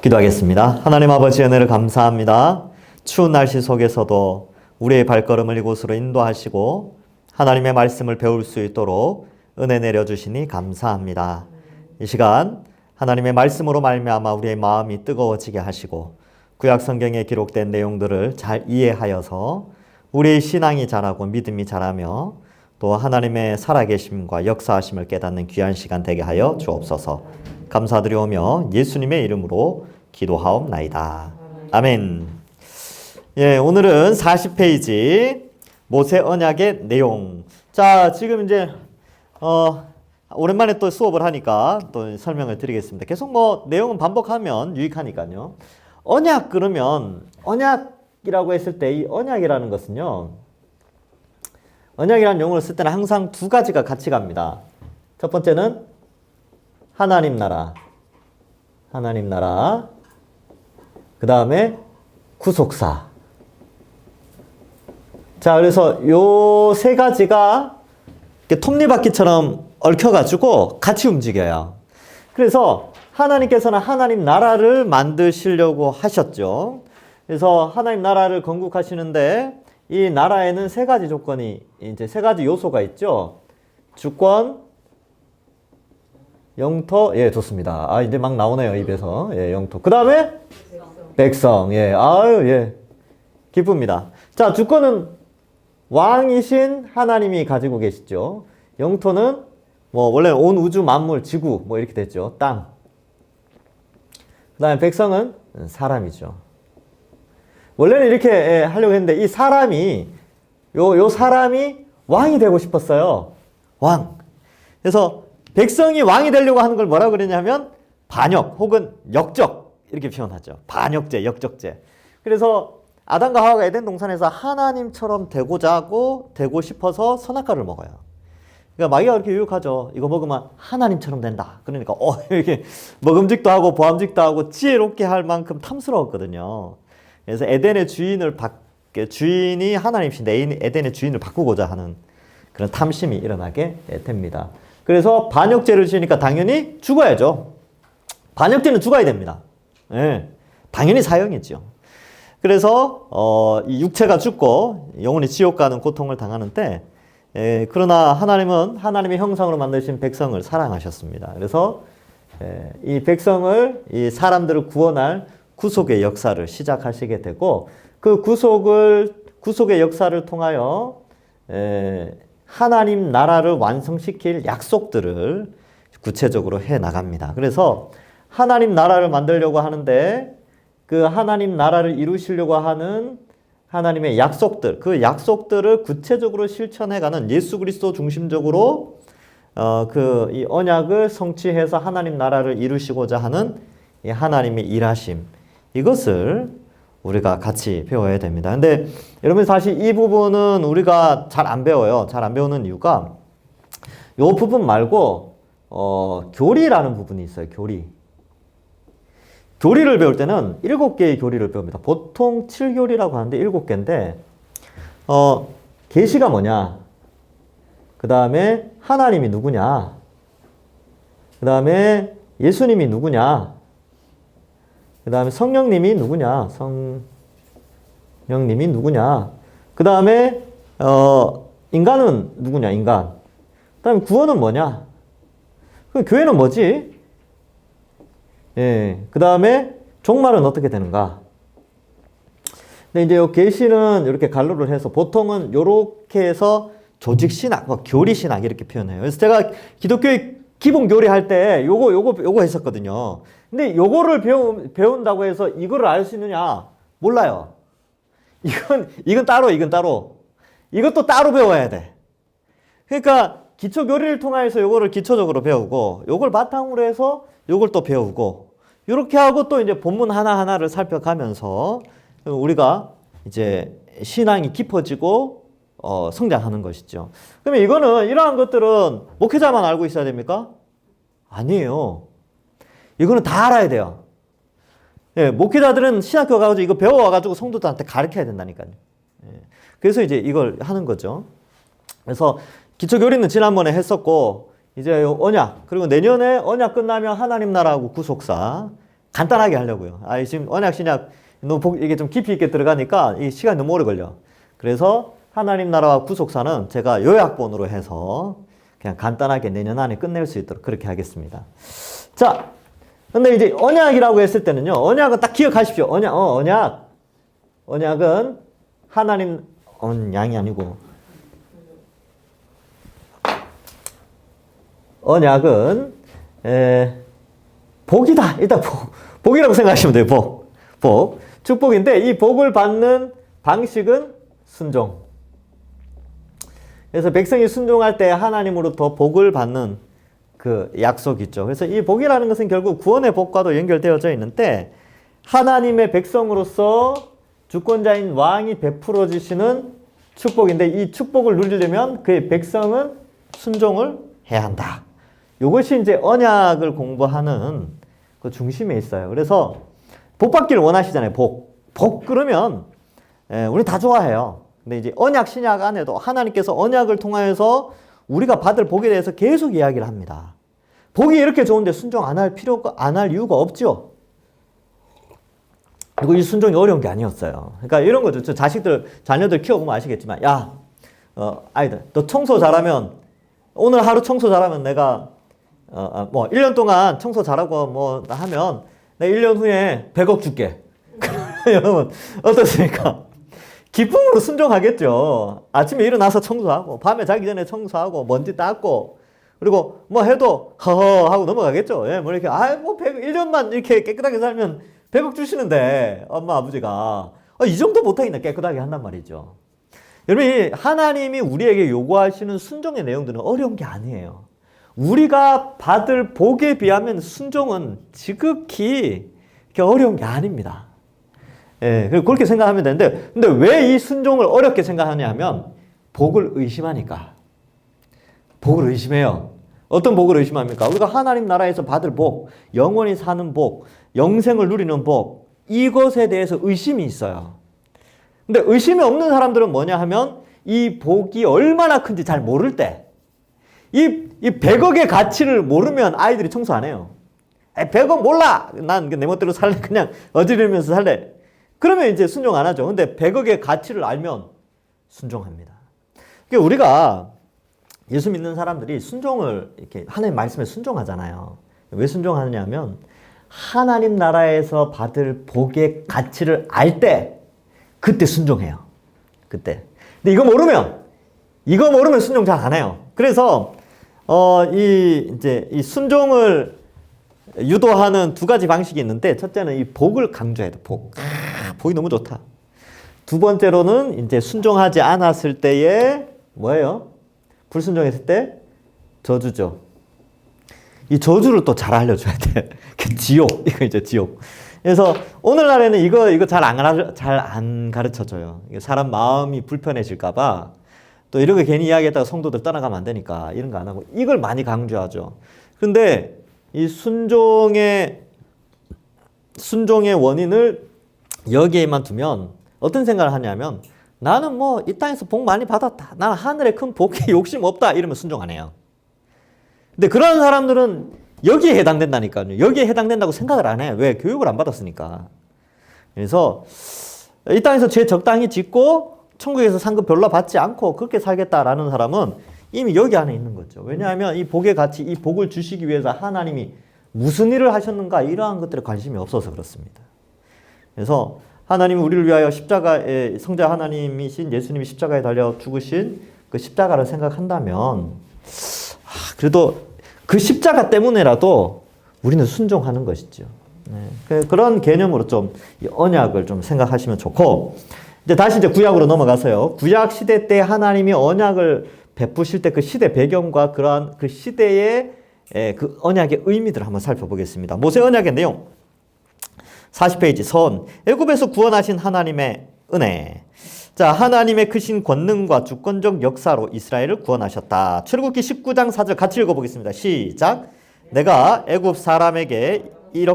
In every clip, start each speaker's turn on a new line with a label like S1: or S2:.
S1: 기도하겠습니다. 하나님 아버지 은혜를 감사합니다. 추운 날씨 속에서도 우리의 발걸음을 이곳으로 인도하시고 하나님의 말씀을 배울 수 있도록 은혜 내려주시니 감사합니다. 이 시간 하나님의 말씀으로 말미암아 우리의 마음이 뜨거워지게 하시고 구약 성경에 기록된 내용들을 잘 이해하여서 우리의 신앙이 자라고 믿음이 자라며 또 하나님의 살아계심과 역사하심을 깨닫는 귀한 시간 되게 하여 주옵소서. 감사드리오며 예수님의 이름으로 기도하옵나이다. 아멘. 예, 오늘은 40페이지 모세 언약의 내용. 자, 지금 이제 오랜만에 또 수업을 하니까 또 설명을 드리겠습니다. 계속 내용은 반복하면 유익하니까요. 언약 그러면 언약이라고 했을 때 이 언약이라는 것은요. 언약이라는 용어를 쓸 때는 항상 두 가지가 같이 갑니다. 첫 번째는 하나님 나라. 그 다음에 구속사. 자, 그래서 요 세 가지가 톱니바퀴처럼 얽혀가지고 같이 움직여요. 그래서 하나님께서는 하나님 나라를 만드시려고 하셨죠. 그래서 하나님 나라를 건국하시는데 이 나라에는 세 가지 조건이, 이제 세 가지 요소가 있죠. 주권, 영토, 예, 좋습니다. 아, 이제 막 나오네요, 입에서. 예, 영토. 그 다음에 백성. 예, 아유, 예. 기쁩니다. 자, 주권은 왕이신 하나님이 가지고 계시죠. 영토는 원래 온 우주 만물, 지구, 이렇게 됐죠. 땅. 그 다음에 백성은 사람이죠. 원래는 이렇게 하려고 했는데 이 사람이, 요 사람이 왕이 되고 싶었어요. 왕. 그래서 백성이 왕이 되려고 하는 걸 뭐라고 그러냐면 반역 혹은 역적 이렇게 표현하죠. 반역죄, 역적죄. 그래서 아담과 하와가 에덴 동산에서 하나님처럼 되고 싶어서 선악과를 먹어요. 그러니까 마귀가 그렇게 유혹하죠. 이거 먹으면 하나님처럼 된다. 그러니까 이렇게 먹음직도 하고 보암직도 하고 지혜롭게 할 만큼 탐스러웠거든요. 그래서 에덴의 주인이 하나님이신데 에덴의 주인을 바꾸고자 하는 그런 탐심이 일어나게 됩니다. 그래서 반역죄를 지으니까 당연히 죽어야죠. 반역죄는 죽어야 됩니다. 예, 당연히 사형이죠. 그래서 이 육체가 죽고 영혼이 지옥 가는 고통을 당하는데 그러나 하나님은 하나님의 형상으로 만드신 백성을 사랑하셨습니다. 그래서 이 백성을, 이 사람들을 구원할 구속의 역사를 시작하시게 되고 그 구속의 역사를 통하여 하나님 나라를 완성시킬 약속들을 구체적으로 해 나갑니다. 그래서 하나님 나라를 만들려고 하는데 그 하나님 나라를 이루시려고 하는 하나님의 약속들, 그 약속들을 구체적으로 실천해가는 예수 그리스도 중심적으로 이 언약을 성취해서 하나님 나라를 이루시고자 하는 이 하나님의 일하심, 이것을 우리가 같이 배워야 됩니다. 근데 여러분 사실 이 부분은 우리가 잘 안 배워요. 잘 안 배우는 이유가 이 부분 말고 교리라는 부분이 있어요. 교리를 배울 때는 7개의 교리를 배웁니다. 보통 7교리라고 하는데 7개인데 계시가 뭐냐? 그 다음에 하나님이 누구냐? 그 다음에 예수님이 누구냐? 그 다음에 성령님이 누구냐? 그 다음에 인간은 누구냐? 인간. 그 다음에 구원은 뭐냐? 그 교회는 뭐지? 예. 그 다음에 종말은 어떻게 되는가? 근데 이제 요 계시는 이렇게 갈로를 해서 보통은 요렇게 해서 조직신학, 교리신학 이렇게 표현해요. 그래서 제가 기독교의 기본 교리 할 때 요거 했었거든요. 근데 요거를 배운다고 해서 이거를 알 수 있느냐? 몰라요. 이건 따로. 이것도 따로 배워야 돼. 그러니까 기초 교리를 통해서 요거를 기초적으로 배우고 요걸 바탕으로 해서 요걸 또 배우고 요렇게 하고 또 이제 본문 하나하나를 살펴가면서 우리가 이제 신앙이 깊어지고 성장하는 것이죠. 그러면 이거는 이러한 것들은 목회자만 알고 있어야 됩니까? 아니에요. 이거는 다 알아야 돼요. 예, 목회자들은 신학교 가가지고 이거 배워와가지고 성도들한테 가르쳐야 된다니까요. 예, 그래서 이제 이걸 하는 거죠. 그래서 기초교리는 지난번에 했었고, 이제 언약, 그리고 내년에 언약 끝나면 하나님 나라하고 구속사, 간단하게 하려고요. 지금 언약 신약 너무 이게 좀 깊이 있게 들어가니까 이 시간이 너무 오래 걸려. 그래서 하나님 나라와 구속사는 제가 요약본으로 해서 그냥 간단하게 내년 안에 끝낼 수 있도록 그렇게 하겠습니다. 자, 근데 이제 언약이라고 했을 때는요, 언약은 딱 기억하십시오. 언약은 하나님, 양이 아니고, 언약은, 복이다. 일단 복이라고 생각하시면 돼요. 복. 축복인데, 이 복을 받는 방식은 순종. 그래서 백성이 순종할 때 하나님으로부터 복을 받는 그 약속이 있죠. 그래서 이 복이라는 것은 결국 구원의 복과도 연결되어져 있는데, 하나님의 백성으로서 주권자인 왕이 베풀어 주시는 축복인데, 이 축복을 누리려면 그의 백성은 순종을 해야 한다. 이것이 이제 언약을 공부하는 그 중심에 있어요. 그래서 복 받기를 원하시잖아요. 복 그러면 우리 다 좋아해요. 근데 이제 언약 신약 안에도 하나님께서 언약을 통하여서 우리가 받을 복에 대해서 계속 이야기를 합니다. 복이 이렇게 좋은데 순종 안 할 이유가 없죠. 그리고 이 순종이 어려운 게 아니었어요. 그러니까 이런 거죠. 자녀들 키워보면 아시겠지만, 아이들, 너 청소 잘하면, 오늘 하루 청소 잘하면 내가, 1년 동안 청소 잘하고 하면, 내가 1년 후에 100억 줄게. 여러분, 어떻습니까? 기쁨으로 순종하겠죠. 아침에 일어나서 청소하고, 밤에 자기 전에 청소하고, 먼지 닦고, 그리고 해도 허허 하고 넘어가겠죠. 이렇게, 1년만 이렇게 깨끗하게 살면 100억 주시는데, 엄마, 아버지가. 이 정도 못하겠나, 깨끗하게 한단 말이죠. 여러분, 하나님이 우리에게 요구하시는 순종의 내용들은 어려운 게 아니에요. 우리가 받을 복에 비하면 순종은 지극히 어려운 게 아닙니다. 그렇게 생각하면 되는데, 근데 왜 이 순종을 어렵게 생각하냐 하면, 복을 의심하니까. 복을 의심해요. 어떤 복을 의심합니까? 우리가 하나님 나라에서 받을 복, 영원히 사는 복, 영생을 누리는 복, 이것에 대해서 의심이 있어요. 근데 의심이 없는 사람들은 뭐냐 하면, 이 복이 얼마나 큰지 잘 모를 때, 이 100억의 가치를 모르면 아이들이 청소 안 해요. 100억 몰라! 난 내 멋대로 살래. 그냥 어지르면서 살래. 그러면 이제 순종 안 하죠. 근데 100억의 가치를 알면 순종합니다. 그러니까 우리가 예수 믿는 사람들이 순종을 이렇게 하나님 말씀에 순종하잖아요. 왜 순종하느냐 하면 하나님 나라에서 받을 복의 가치를 알 때 그때 순종해요. 그때. 근데 이거 모르면 순종 잘 안 해요. 그래서 이 순종을 유도하는 두 가지 방식이 있는데, 첫째는 이 복을 강조해야 돼. 복이 너무 좋다. 두 번째로는 이제 순종하지 않았을 때에 뭐예요? 불순종했을 때 저주죠. 이 저주를 또 잘 알려줘야 돼. 지옥. 이거 이제 지옥. 그래서 오늘날에는 이거 잘 안 가르쳐줘요. 사람 마음이 불편해질까봐 또 이런 거 괜히 이야기했다가 성도들 떠나가면 안 되니까 이런 거 안 하고 이걸 많이 강조하죠. 근데 이 순종의 원인을 여기에만 두면 어떤 생각을 하냐면, 나는 이 땅에서 복 많이 받았다. 나는 하늘에 큰 복에 욕심 없다. 이러면 순종 안 해요. 근데 그런 사람들은 여기에 해당된다니까요. 여기에 해당된다고 생각을 안 해요. 왜? 교육을 안 받았으니까. 그래서 이 땅에서 죄 적당히 짓고 천국에서 상급 별로 받지 않고 그렇게 살겠다라는 사람은 이미 여기 안에 있는 거죠. 왜냐하면 이 복의 가치, 이 복을 주시기 위해서 하나님이 무슨 일을 하셨는가 이러한 것들에 관심이 없어서 그렇습니다. 그래서 하나님이 우리를 위하여 십자가에, 성자 하나님이신 예수님이 십자가에 달려 죽으신 그 십자가를 생각한다면, 그래도 그 십자가 때문에라도 우리는 순종하는 것이죠. 그런 개념으로 좀 언약을 좀 생각하시면 좋고, 이제 다시 구약으로 넘어가서요. 구약 시대 때 하나님이 언약을 베푸실 때 그 시대 배경과 그러한 그 시대의 그 언약의 의미들을 한번 살펴보겠습니다. 모세 언약의 내용 40페이지 선 애굽에서 구원하신 하나님의 은혜. 자, 하나님의 크신 권능과 주권적 역사로 이스라엘을 구원하셨다. 출애굽기 19장 4절 같이 읽어보겠습니다. 시작. 내가 애굽 사람에게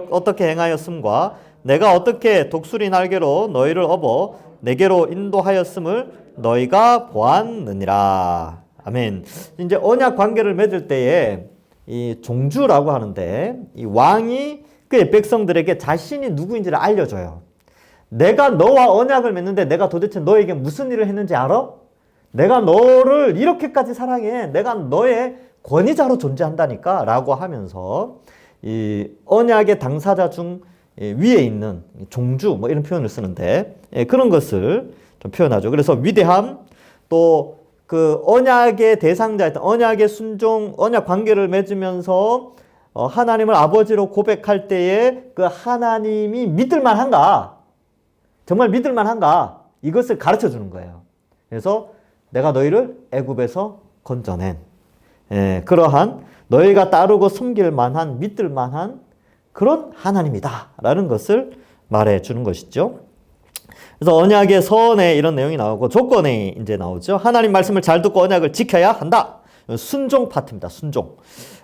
S1: 어떻게 행하였음과 내가 어떻게 독수리 날개로 너희를 업어 내게로 인도하였음을 너희가 보았느니라. 아멘. 이제 언약 관계를 맺을 때에 이 종주라고 하는데, 이 왕이 그 백성들에게 자신이 누구인지를 알려줘요. 내가 너와 언약을 맺는데 내가 도대체 너에게 무슨 일을 했는지 알아? 내가 너를 이렇게까지 사랑해. 내가 너의 권위자로 존재한다니까 라고 하면서 이 언약의 당사자 중 위에 있는 종주 뭐 이런 표현을 쓰는데 그런 것을 좀 표현하죠. 그래서 위대함, 또 그 언약의 대상자였던 언약의 순종, 언약 관계를 맺으면서 하나님을 아버지로 고백할 때에 그 하나님이 믿을만한가, 정말 믿을만한가, 이것을 가르쳐 주는 거예요. 그래서 내가 너희를 애굽에서 건져낸 그러한 너희가 따르고 섬길 만한, 믿을 만한 그런 하나님이다 라는 것을 말해 주는 것이죠. 그래서 언약의 선에 이런 내용이 나오고 조건에 이제 나오죠. 하나님 말씀을 잘 듣고 언약을 지켜야 한다. 순종 파트입니다. 순종.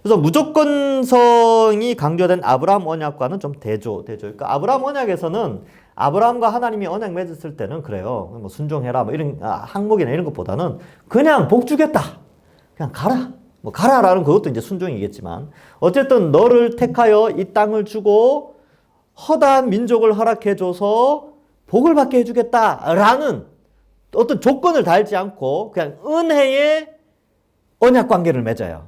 S1: 그래서 무조건성이 강조된 아브라함 언약과는 좀 대조. 그러니까 아브라함 언약에서는 아브라함과 하나님이 언약 맺었을 때는 그래요. 뭐 순종해라, 뭐 이런 항목이나 이런 것보다는 그냥 복 주겠다. 그냥 가라. 뭐 가라라는 그것도 이제 순종이겠지만 어쨌든 너를 택하여 이 땅을 주고 허다한 민족을 허락해줘서 복을 받게 해주겠다라는 어떤 조건을 달지 않고 그냥 은혜의 언약 관계를 맺어요.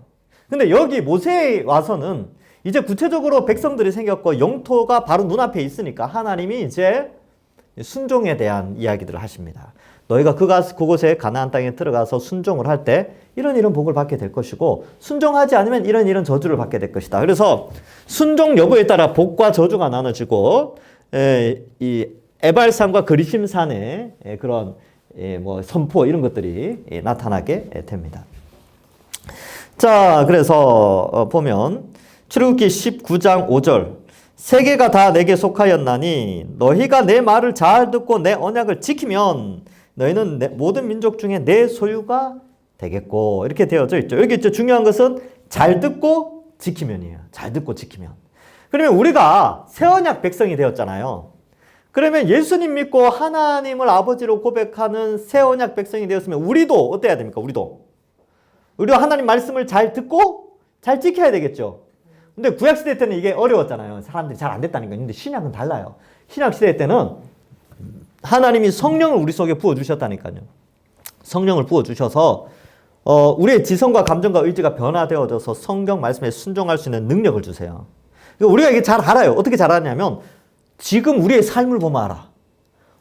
S1: 근데 여기 모세에 와서는 이제 구체적으로 백성들이 생겼고 영토가 바로 눈앞에 있으니까 하나님이 이제 순종에 대한 이야기들을 하십니다. 너희가 그곳에 가나안 땅에 들어가서 순종을 할 때 이런 복을 받게 될 것이고 순종하지 않으면 이런 저주를 받게 될 것이다. 그래서 순종 여부에 따라 복과 저주가 나눠지고 이 에발산과 그리심산의 그런 뭐 선포 이런 것들이 나타나게 됩니다. 자, 그래서 보면 출애굽기 19장 5절 세계가 다 내게 속하였나니 너희가 내 말을 잘 듣고 내 언약을 지키면 너희는 모든 민족 중에 내 소유가 되겠고 이렇게 되어져 있죠. 여기 있죠. 중요한 것은 잘 듣고 지키면이에요. 잘 듣고 지키면. 그러면 우리가 새 언약 백성이 되었잖아요. 그러면 예수님 믿고 하나님을 아버지로 고백하는 새 언약 백성이 되었으면 우리도 어때야 됩니까? 우리도 하나님 말씀을 잘 듣고 잘 지켜야 되겠죠. 근데 구약시대 때는 이게 어려웠잖아요. 사람들이 잘 안 됐다니까. 근데 신약은 달라요. 신약시대 때는 하나님이 성령을 우리 속에 부어주셨다니까요. 성령을 부어주셔서 우리의 지성과 감정과 의지가 변화되어져서 성경 말씀에 순종할 수 있는 능력을 주세요. 우리가 이게 잘 알아요. 어떻게 잘 아냐면 지금 우리의 삶을 보면 알아.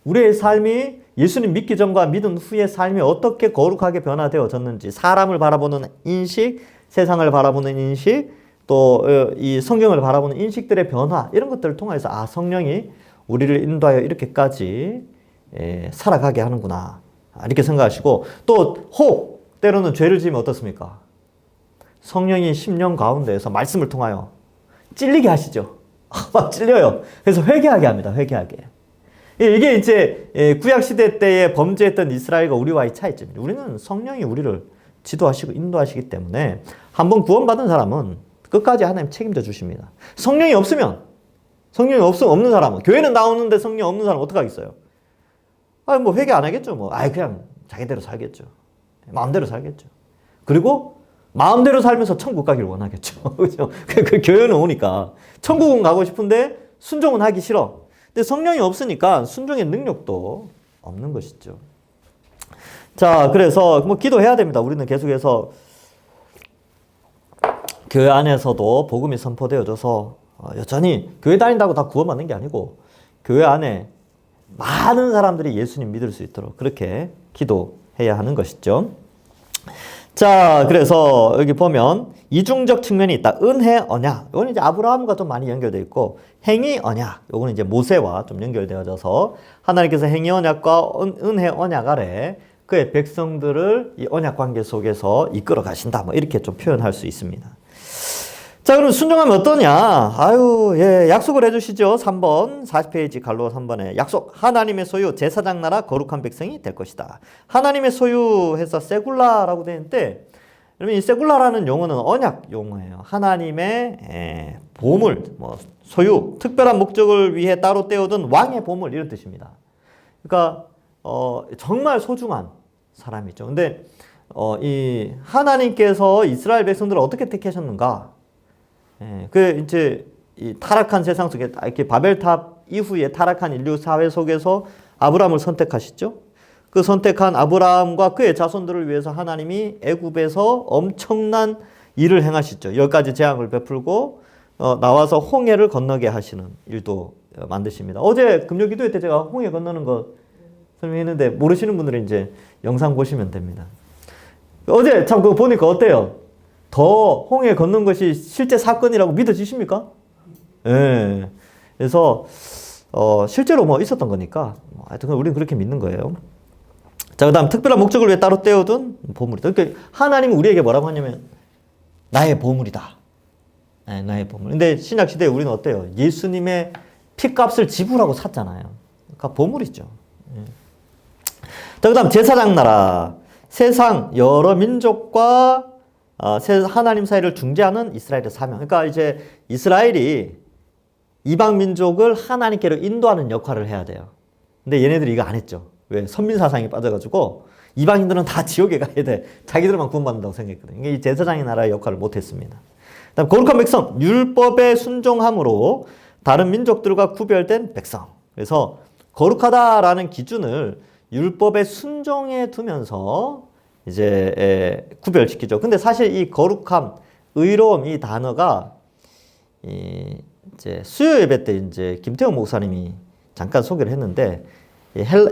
S1: 우리의 삶이 예수님 믿기 전과 믿은 후의 삶이 어떻게 거룩하게 변화되어졌는지 사람을 바라보는 인식, 세상을 바라보는 인식, 또 이 성경을 바라보는 인식들의 변화 이런 것들을 통해서 성령이 우리를 인도하여 이렇게까지 살아가게 하는구나 이렇게 생각하시고 또 때로는 죄를 지으면 어떻습니까? 성령이 심령 가운데에서 말씀을 통하여 찔리게 하시죠. 막 찔려요. 그래서 회개하게 합니다. 회개하게. 이게 이제 구약시대 때에 범죄했던 이스라엘과 우리와의 차이점입니다. 우리는 성령이 우리를 지도하시고 인도하시기 때문에 한번 구원받은 사람은 끝까지 하나님 책임져 주십니다. 성령이 없는 사람은 교회는 나오는데 성령 없는 사람은 어떡하겠어요? 뭐 회개 안 하겠죠. 그냥 자기대로 살겠죠. 마음대로 살겠죠. 그리고 마음대로 살면서 천국 가기를 원하겠죠. 그죠? 그 교회는 오니까 천국은 가고 싶은데 순종은 하기 싫어. 근데 성령이 없으니까 순종의 능력도 없는 것이죠. 자, 그래서 기도해야 됩니다. 우리는 계속해서 교회 안에서도 복음이 선포되어져서 여전히 교회 다닌다고 다 구원받는 게 아니고 교회 안에 많은 사람들이 예수님 믿을 수 있도록 그렇게 기도해야 하는 것이죠. 자, 그래서 여기 보면 이중적 측면이 있다. 은혜, 언약. 이거는 이제 아브라함과 좀 많이 연결되어 있고 행위, 언약. 이거는 이제 모세와 좀 연결되어져서 하나님께서 행위, 언약과 은혜, 언약 아래 그의 백성들을 이 언약 관계 속에서 이끌어 가신다. 이렇게 좀 표현할 수 있습니다. 자, 그럼 순종하면 어떠냐? 약속을 해주시죠. 3번, 40페이지 갈로 3번에 약속. 하나님의 소유, 제사장 나라, 거룩한 백성이 될 것이다. 하나님의 소유 해서 세굴라라고 되어 있는데, 여러분 이 세굴라라는 용어는 언약 용어예요. 하나님의 보물, 소유, 특별한 목적을 위해 따로 떼어둔 왕의 보물 이런 뜻입니다. 그러니까 정말 소중한 사람이죠. 근데 이 하나님께서 이스라엘 백성들을 어떻게 택하셨는가? 이제 이 타락한 세상 속에 이렇게 바벨탑 이후에 타락한 인류 사회 속에서 아브라함을 선택하시죠. 그 선택한 아브라함과 그의 자손들을 위해서 하나님이 애굽에서 엄청난 일을 행하시죠. 10가지 재앙을 베풀고 나와서 홍해를 건너게 하시는 일도 만드십니다. 어제 금요 기도회 때 제가 홍해 건너는 거 설명했는데 모르시는 분들은 이제 영상 보시면 됩니다. 어제 참 그거 보니까 어때요? 더 홍해 걷는 것이 실제 사건이라고 믿어지십니까? 예. 그래서 실제로 뭐 있었던 거니까 하여튼 우리는 그렇게 믿는 거예요. 자, 그다음 특별한 목적을 위해 따로 떼어둔 보물이다. 그러니까 하나님은 우리에게 뭐라고 하냐면 나의 보물이다. 네, 나의 보물. 근데 신약 시대에 우리는 어때요? 예수님의 피값을 지불하고 샀잖아요. 그러니까 보물이죠. 예. 자, 그다음 제사장 나라. 세상 여러 민족과 하나님 사이를 중재하는 이스라엘의 사명. 그러니까 이제 이스라엘이 이방 민족을 하나님께로 인도하는 역할을 해야 돼요. 근데 얘네들이 이거 안 했죠. 왜? 선민 사상에 빠져가지고 이방인들은 다 지옥에 가야 돼. 자기들만 구원받는다고 생각했거든요. 이게 제사장의 나라의 역할을 못했습니다. 그다음 거룩한 백성, 율법에 순종함으로 다른 민족들과 구별된 백성. 그래서 거룩하다라는 기준을 율법에 순종해 두면서 이제 구별시키죠. 근데 사실 이 거룩함, 의로움 이 단어가 이제 수요 예배 때 이제 김태형 목사님이 잠깐 소개를 했는데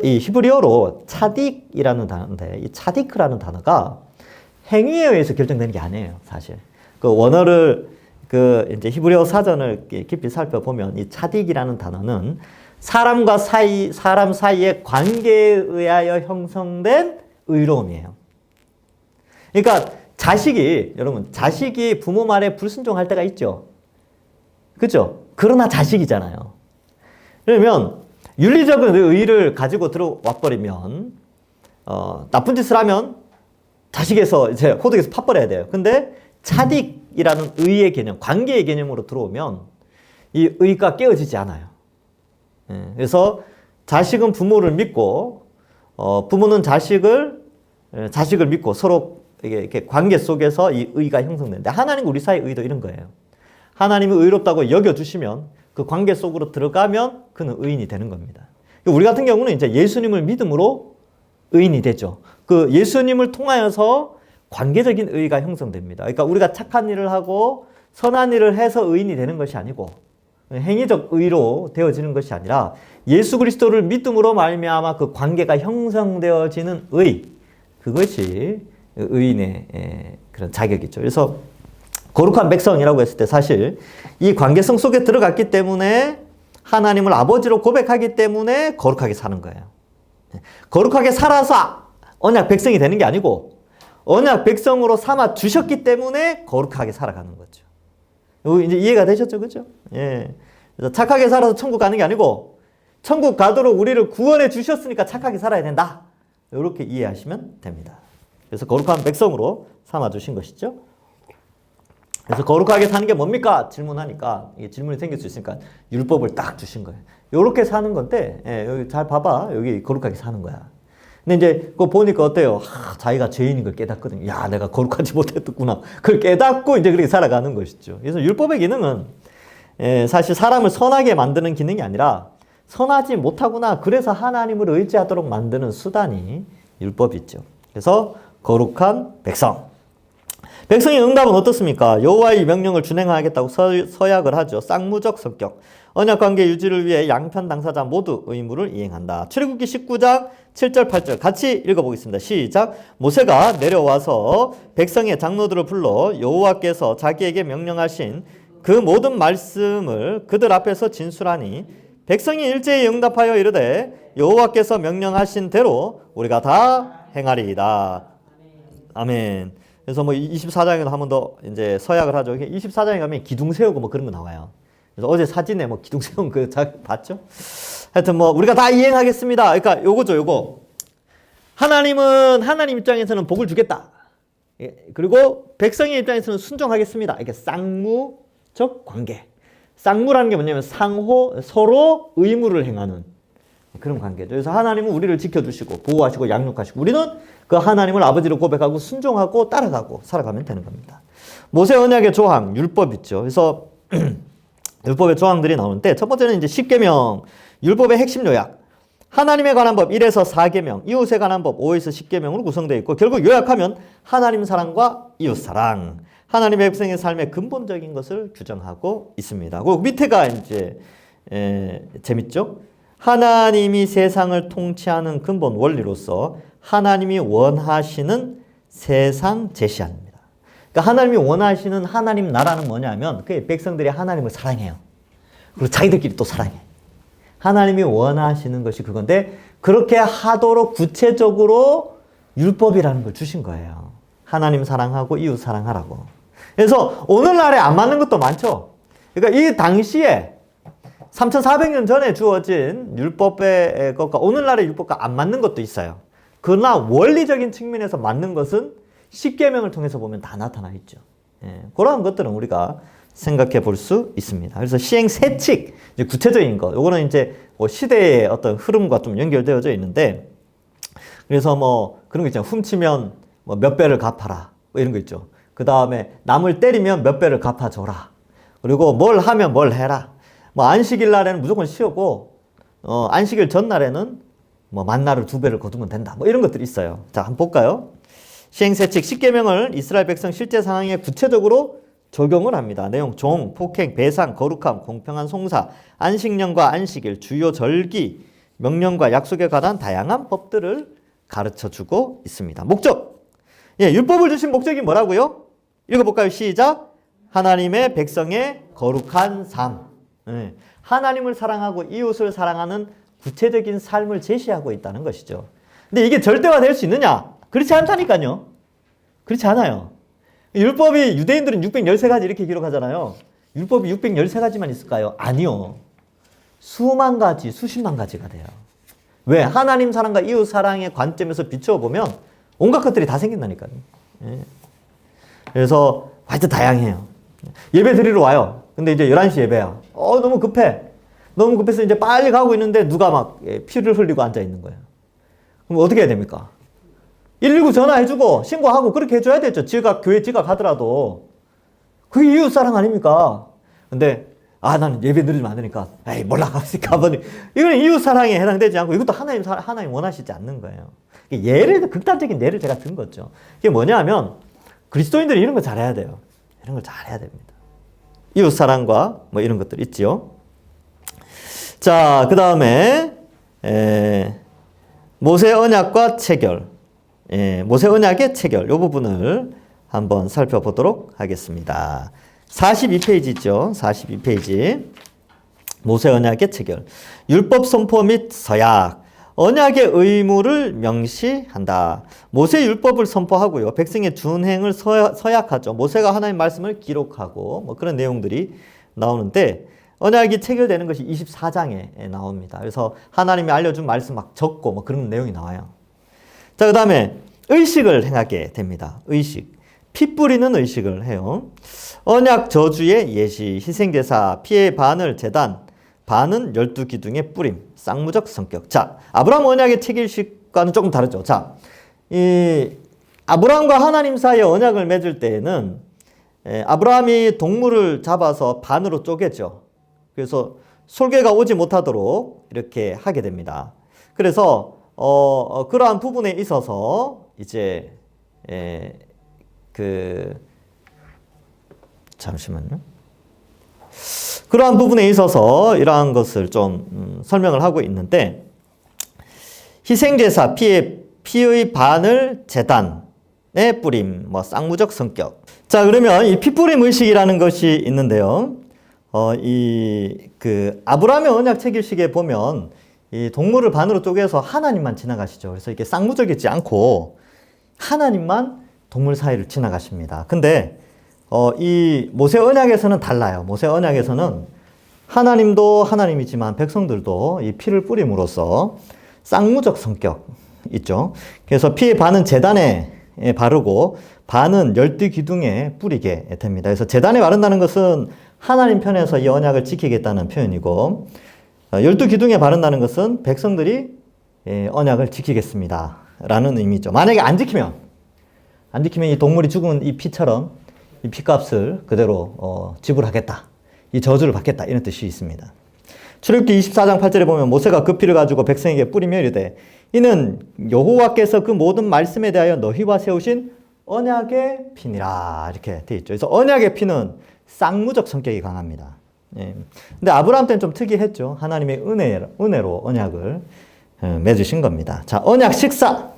S1: 이 히브리어로 차딕이라는 단어인데 이 차디크라는 단어가 행위에 의해서 결정되는 게 아니에요, 사실. 그 원어를 이제 히브리어 사전을 깊이 살펴보면 이 차딕이라는 단어는 사람 사이의 관계에 의하여 형성된 의로움이에요. 그러니까 여러분, 자식이 부모 말에 불순종할 때가 있죠. 그죠? 그러나 자식이잖아요. 그러면 윤리적인 의의를 가지고 들어와 버리면 나쁜 짓을 하면 자식에서 이제 호적에서 팥버려야 돼요. 근데 차딕이라는 의의 개념, 관계의 개념으로 들어오면 이 의가 깨어지지 않아요. 그래서 자식은 부모를 믿고 부모는 자식을 믿고 서로 이렇게 관계 속에서 이 의가 형성되는데 하나님과 우리 사이의 의도 이런 거예요. 하나님이 의롭다고 여겨주시면 그 관계 속으로 들어가면 그는 의인이 되는 겁니다. 우리 같은 경우는 이제 예수님을 믿음으로 의인이 되죠. 그 예수님을 통하여서 관계적인 의가 형성됩니다. 그러니까 우리가 착한 일을 하고 선한 일을 해서 의인이 되는 것이 아니고 행위적 의로 되어지는 것이 아니라 예수 그리스도를 믿음으로 말미암아 그 관계가 형성되어지는 의, 그것이 의인의 그런 자격이죠. 그래서 거룩한 백성이라고 했을 때 사실 이 관계성 속에 들어갔기 때문에 하나님을 아버지로 고백하기 때문에 거룩하게 사는 거예요. 거룩하게 살아서 언약 백성이 되는 게 아니고 언약 백성으로 삼아 주셨기 때문에 거룩하게 살아가는 거죠. 이제 이해가 되셨죠? 그죠? 예. 그래서 착하게 살아서 천국 가는 게 아니고 천국 가도록 우리를 구원해 주셨으니까 착하게 살아야 된다. 이렇게 이해하시면 됩니다. 그래서 거룩한 백성으로 삼아 주신 것이죠. 그래서 거룩하게 사는 게 뭡니까? 질문하니까 이게 질문이 생길 수 있으니까 율법을 딱 주신 거예요. 이렇게 사는 건데 여기 잘 봐봐. 여기 거룩하게 사는 거야. 근데 이제 그거 보니까 어때요? 자기가 죄인인 걸 깨닫거든요. 야, 내가 거룩하지 못했구나. 그걸 깨닫고 이제 그렇게 살아가는 것이죠. 그래서 율법의 기능은 사실 사람을 선하게 만드는 기능이 아니라 선하지 못하구나. 그래서 하나님을 의지하도록 만드는 수단이 율법이죠. 그래서 거룩한 백성. 백성의 응답은 어떻습니까? 여호와의 명령을 준행하겠다고 서약을 하죠. 쌍무적 성격. 언약관계 유지를 위해 양편 당사자 모두 의무를 이행한다. 출애굽기 19장 7절 8절 같이 읽어보겠습니다. 시작. 모세가 내려와서 백성의 장로들을 불러 여호와께서 자기에게 명령하신 그 모든 말씀을 그들 앞에서 진술하니 백성이 일제히 응답하여 이르되 여호와께서 명령하신 대로 우리가 다 행하리이다. 아멘. 그래서 뭐 24장에도 한 번 더 이제 서약을 하죠. 24장에 가면 기둥 세우고 뭐 그런 거 나와요. 그래서 어제 사진에 뭐 기둥 세운 그 봤죠? 하여튼 뭐 우리가 다 이행하겠습니다. 그러니까 요거죠, 요거. 하나님은 하나님 입장에서는 복을 주겠다. 그리고 백성의 입장에서는 순종하겠습니다. 이게 쌍무적 관계. 쌍무라는 게 뭐냐면 서로 의무를 행하는 그런 관계죠. 그래서 하나님은 우리를 지켜주시고 보호하시고 양육하시고 우리는 그 하나님을 아버지로 고백하고 순종하고 따라가고 살아가면 되는 겁니다. 모세 언약의 조항, 율법 있죠. 그래서 율법의 조항들이 나오는데 첫 번째는 이제 10계명, 율법의 핵심 요약. 하나님에 관한 법 1에서 4계명, 이웃에 관한 법 5에서 10계명으로 구성되어 있고 결국 요약하면 하나님 사랑과 이웃 사랑, 하나님의 백성의 삶의 근본적인 것을 규정하고 있습니다. 그리고 밑에가 이제 재밌죠? 하나님이 세상을 통치하는 근본 원리로서 하나님이 원하시는 세상 제시합니다. 그러니까 하나님이 원하시는 하나님 나라는 뭐냐면 그 백성들이 하나님을 사랑해요. 그리고 자기들끼리 또 사랑해. 하나님이 원하시는 것이 그건데 그렇게 하도록 구체적으로 율법이라는 걸 주신 거예요. 하나님 사랑하고 이웃 사랑하라고. 그래서 오늘날에 안 맞는 것도 많죠. 그러니까 이 당시에 3,400년 전에 주어진 율법의 것과 오늘날의 율법과 안 맞는 것도 있어요. 그러나 원리적인 측면에서 맞는 것은 10계명을 통해서 보면 다 나타나 있죠. 그러한 것들은 우리가 생각해 볼 수 있습니다. 그래서 시행 세칙, 이제 구체적인 것, 요거는 이제 뭐 시대의 어떤 흐름과 좀 연결되어져 있는데, 그래서 뭐 그런 거 있잖아요. 훔치면 뭐 몇 배를 갚아라, 뭐 이런 거 있죠. 그 다음에 남을 때리면 몇 배를 갚아줘라. 그리고 뭘 하면 뭘 해라. 뭐 안식일 날에는 무조건 쉬었고, 안식일 전날에는 뭐 만나를 2배를 거두면 된다. 뭐 이런 것들이 있어요. 자, 한번 볼까요? 시행세칙 10계명을 이스라엘 백성 실제 상황에 구체적으로 적용을 합니다. 내용, 종, 폭행, 배상, 거룩함, 공평한 송사, 안식년과 안식일, 주요 절기, 명령과 약속에 관한 다양한 법들을 가르쳐주고 있습니다. 목적! 율법을 주신 목적이 뭐라고요? 읽어볼까요? 시작! 하나님의 백성의 거룩한 삶. 하나님을 사랑하고 이웃을 사랑하는 구체적인 삶을 제시하고 있다는 것이죠. 근데 이게 절대화될 수 있느냐? 그렇지 않다니까요. 그렇지 않아요. 율법이 유대인들은 613가지 이렇게 기록하잖아요. 율법이 613가지만 있을까요? 아니요. 수만 가지, 수십만 가지가 돼요. 왜? 하나님 사랑과 이웃 사랑의 관점에서 비춰보면 온갖 것들이 다 생긴다니까요. 그래서 하여튼 다양해요. 예배 드리러 와요. 근데 이제 11시 예배야. 너무 급해. 너무 급해서 이제 빨리 가고 있는데 누가 막 피를 흘리고 앉아 있는 거예요. 그럼 어떻게 해야 됩니까? 119 전화해주고 신고하고 그렇게 해줘야 되죠. 교회 지각하더라도. 그게 이웃 사랑 아닙니까? 근데 나는 예배 드리면 안 되니까 에이 몰라 가버리. 이건 이웃 사랑에 해당되지 않고 이것도 하나님 원하시지 않는 거예요. 극단적인 예를 제가 든 거죠. 이게 뭐냐면 그리스도인들이 이런 거 잘해야 돼요. 이런 걸 잘해야 됩니다. 이웃 사랑과 뭐 이런 것들 있지요. 자, 그 다음에 모세 언약과 체결. 모세 언약의 체결. 이 부분을 한번 살펴보도록 하겠습니다. 42페이지죠. 42페이지. 모세 언약의 체결. 율법 선포 및 서약. 언약의 의무를 명시한다. 모세 율법을 선포하고요. 백성의 준행을 서약하죠. 모세가 하나님 말씀을 기록하고 뭐 그런 내용들이 나오는데 언약이 체결되는 것이 24장에 나옵니다. 그래서 하나님이 알려준 말씀 막 적고 뭐 그런 내용이 나와요. 자, 그 다음에 의식을 행하게 됩니다. 의식. 피 뿌리는 의식을 해요. 언약 저주의 예시, 희생제사, 피의 반을 제단, 반은 12기둥의 뿌림, 쌍무적 성격. 자, 아브라함 언약의 체결식과는 조금 다르죠. 자, 이 아브라함과 하나님 사이에 언약을 맺을 때에는 아브라함이 동물을 잡아서 반으로 쪼개죠. 그래서 솔개가 오지 못하도록 이렇게 하게 됩니다. 그래서 그러한 부분에 있어서 이제 잠시만요. 그러한 부분에 있어서 이러한 것을 좀 설명을 하고 있는데 희생제사 피의 반을 제단에 뿌림, 뭐 쌍무적 성격. 자, 그러면 이 피뿌림 의식이라는 것이 있는데요. 아브라함의 언약 체결식에 보면 이 동물을 반으로 쪼개서 하나님만 지나가시죠. 그래서 이게 쌍무적이지 않고 하나님만 동물 사이를 지나가십니다. 근데 이 모세 언약에서는 달라요. 모세 언약에서는 하나님도 하나님이지만 백성들도 이 피를 뿌림으로써 쌍무적 성격 있죠. 그래서 피의 반은 제단에 바르고 반은 12기둥에 뿌리게 됩니다. 그래서 제단에 바른다는 것은 하나님 편에서 이 언약을 지키겠다는 표현이고 12기둥에 바른다는 것은 백성들이 언약을 지키겠습니다 라는 의미죠. 만약에 안 지키면 이 동물이 죽은 이 피처럼 이 피값을 그대로 지불하겠다. 이 저주를 받겠다 이런 뜻이 있습니다. 출애굽기 24장 8절에 보면 모세가 그 피를 가지고 백성에게 뿌리며 이르되 이는 여호와께서 그 모든 말씀에 대하여 너희와 세우신 언약의 피니라 이렇게 돼 있죠. 그래서 언약의 피는 쌍무적 성격이 강합니다. 예. 근데 아브라함 때는 좀 특이했죠. 하나님의 은혜로 언약을 맺으신 겁니다. 자, 언약 식사.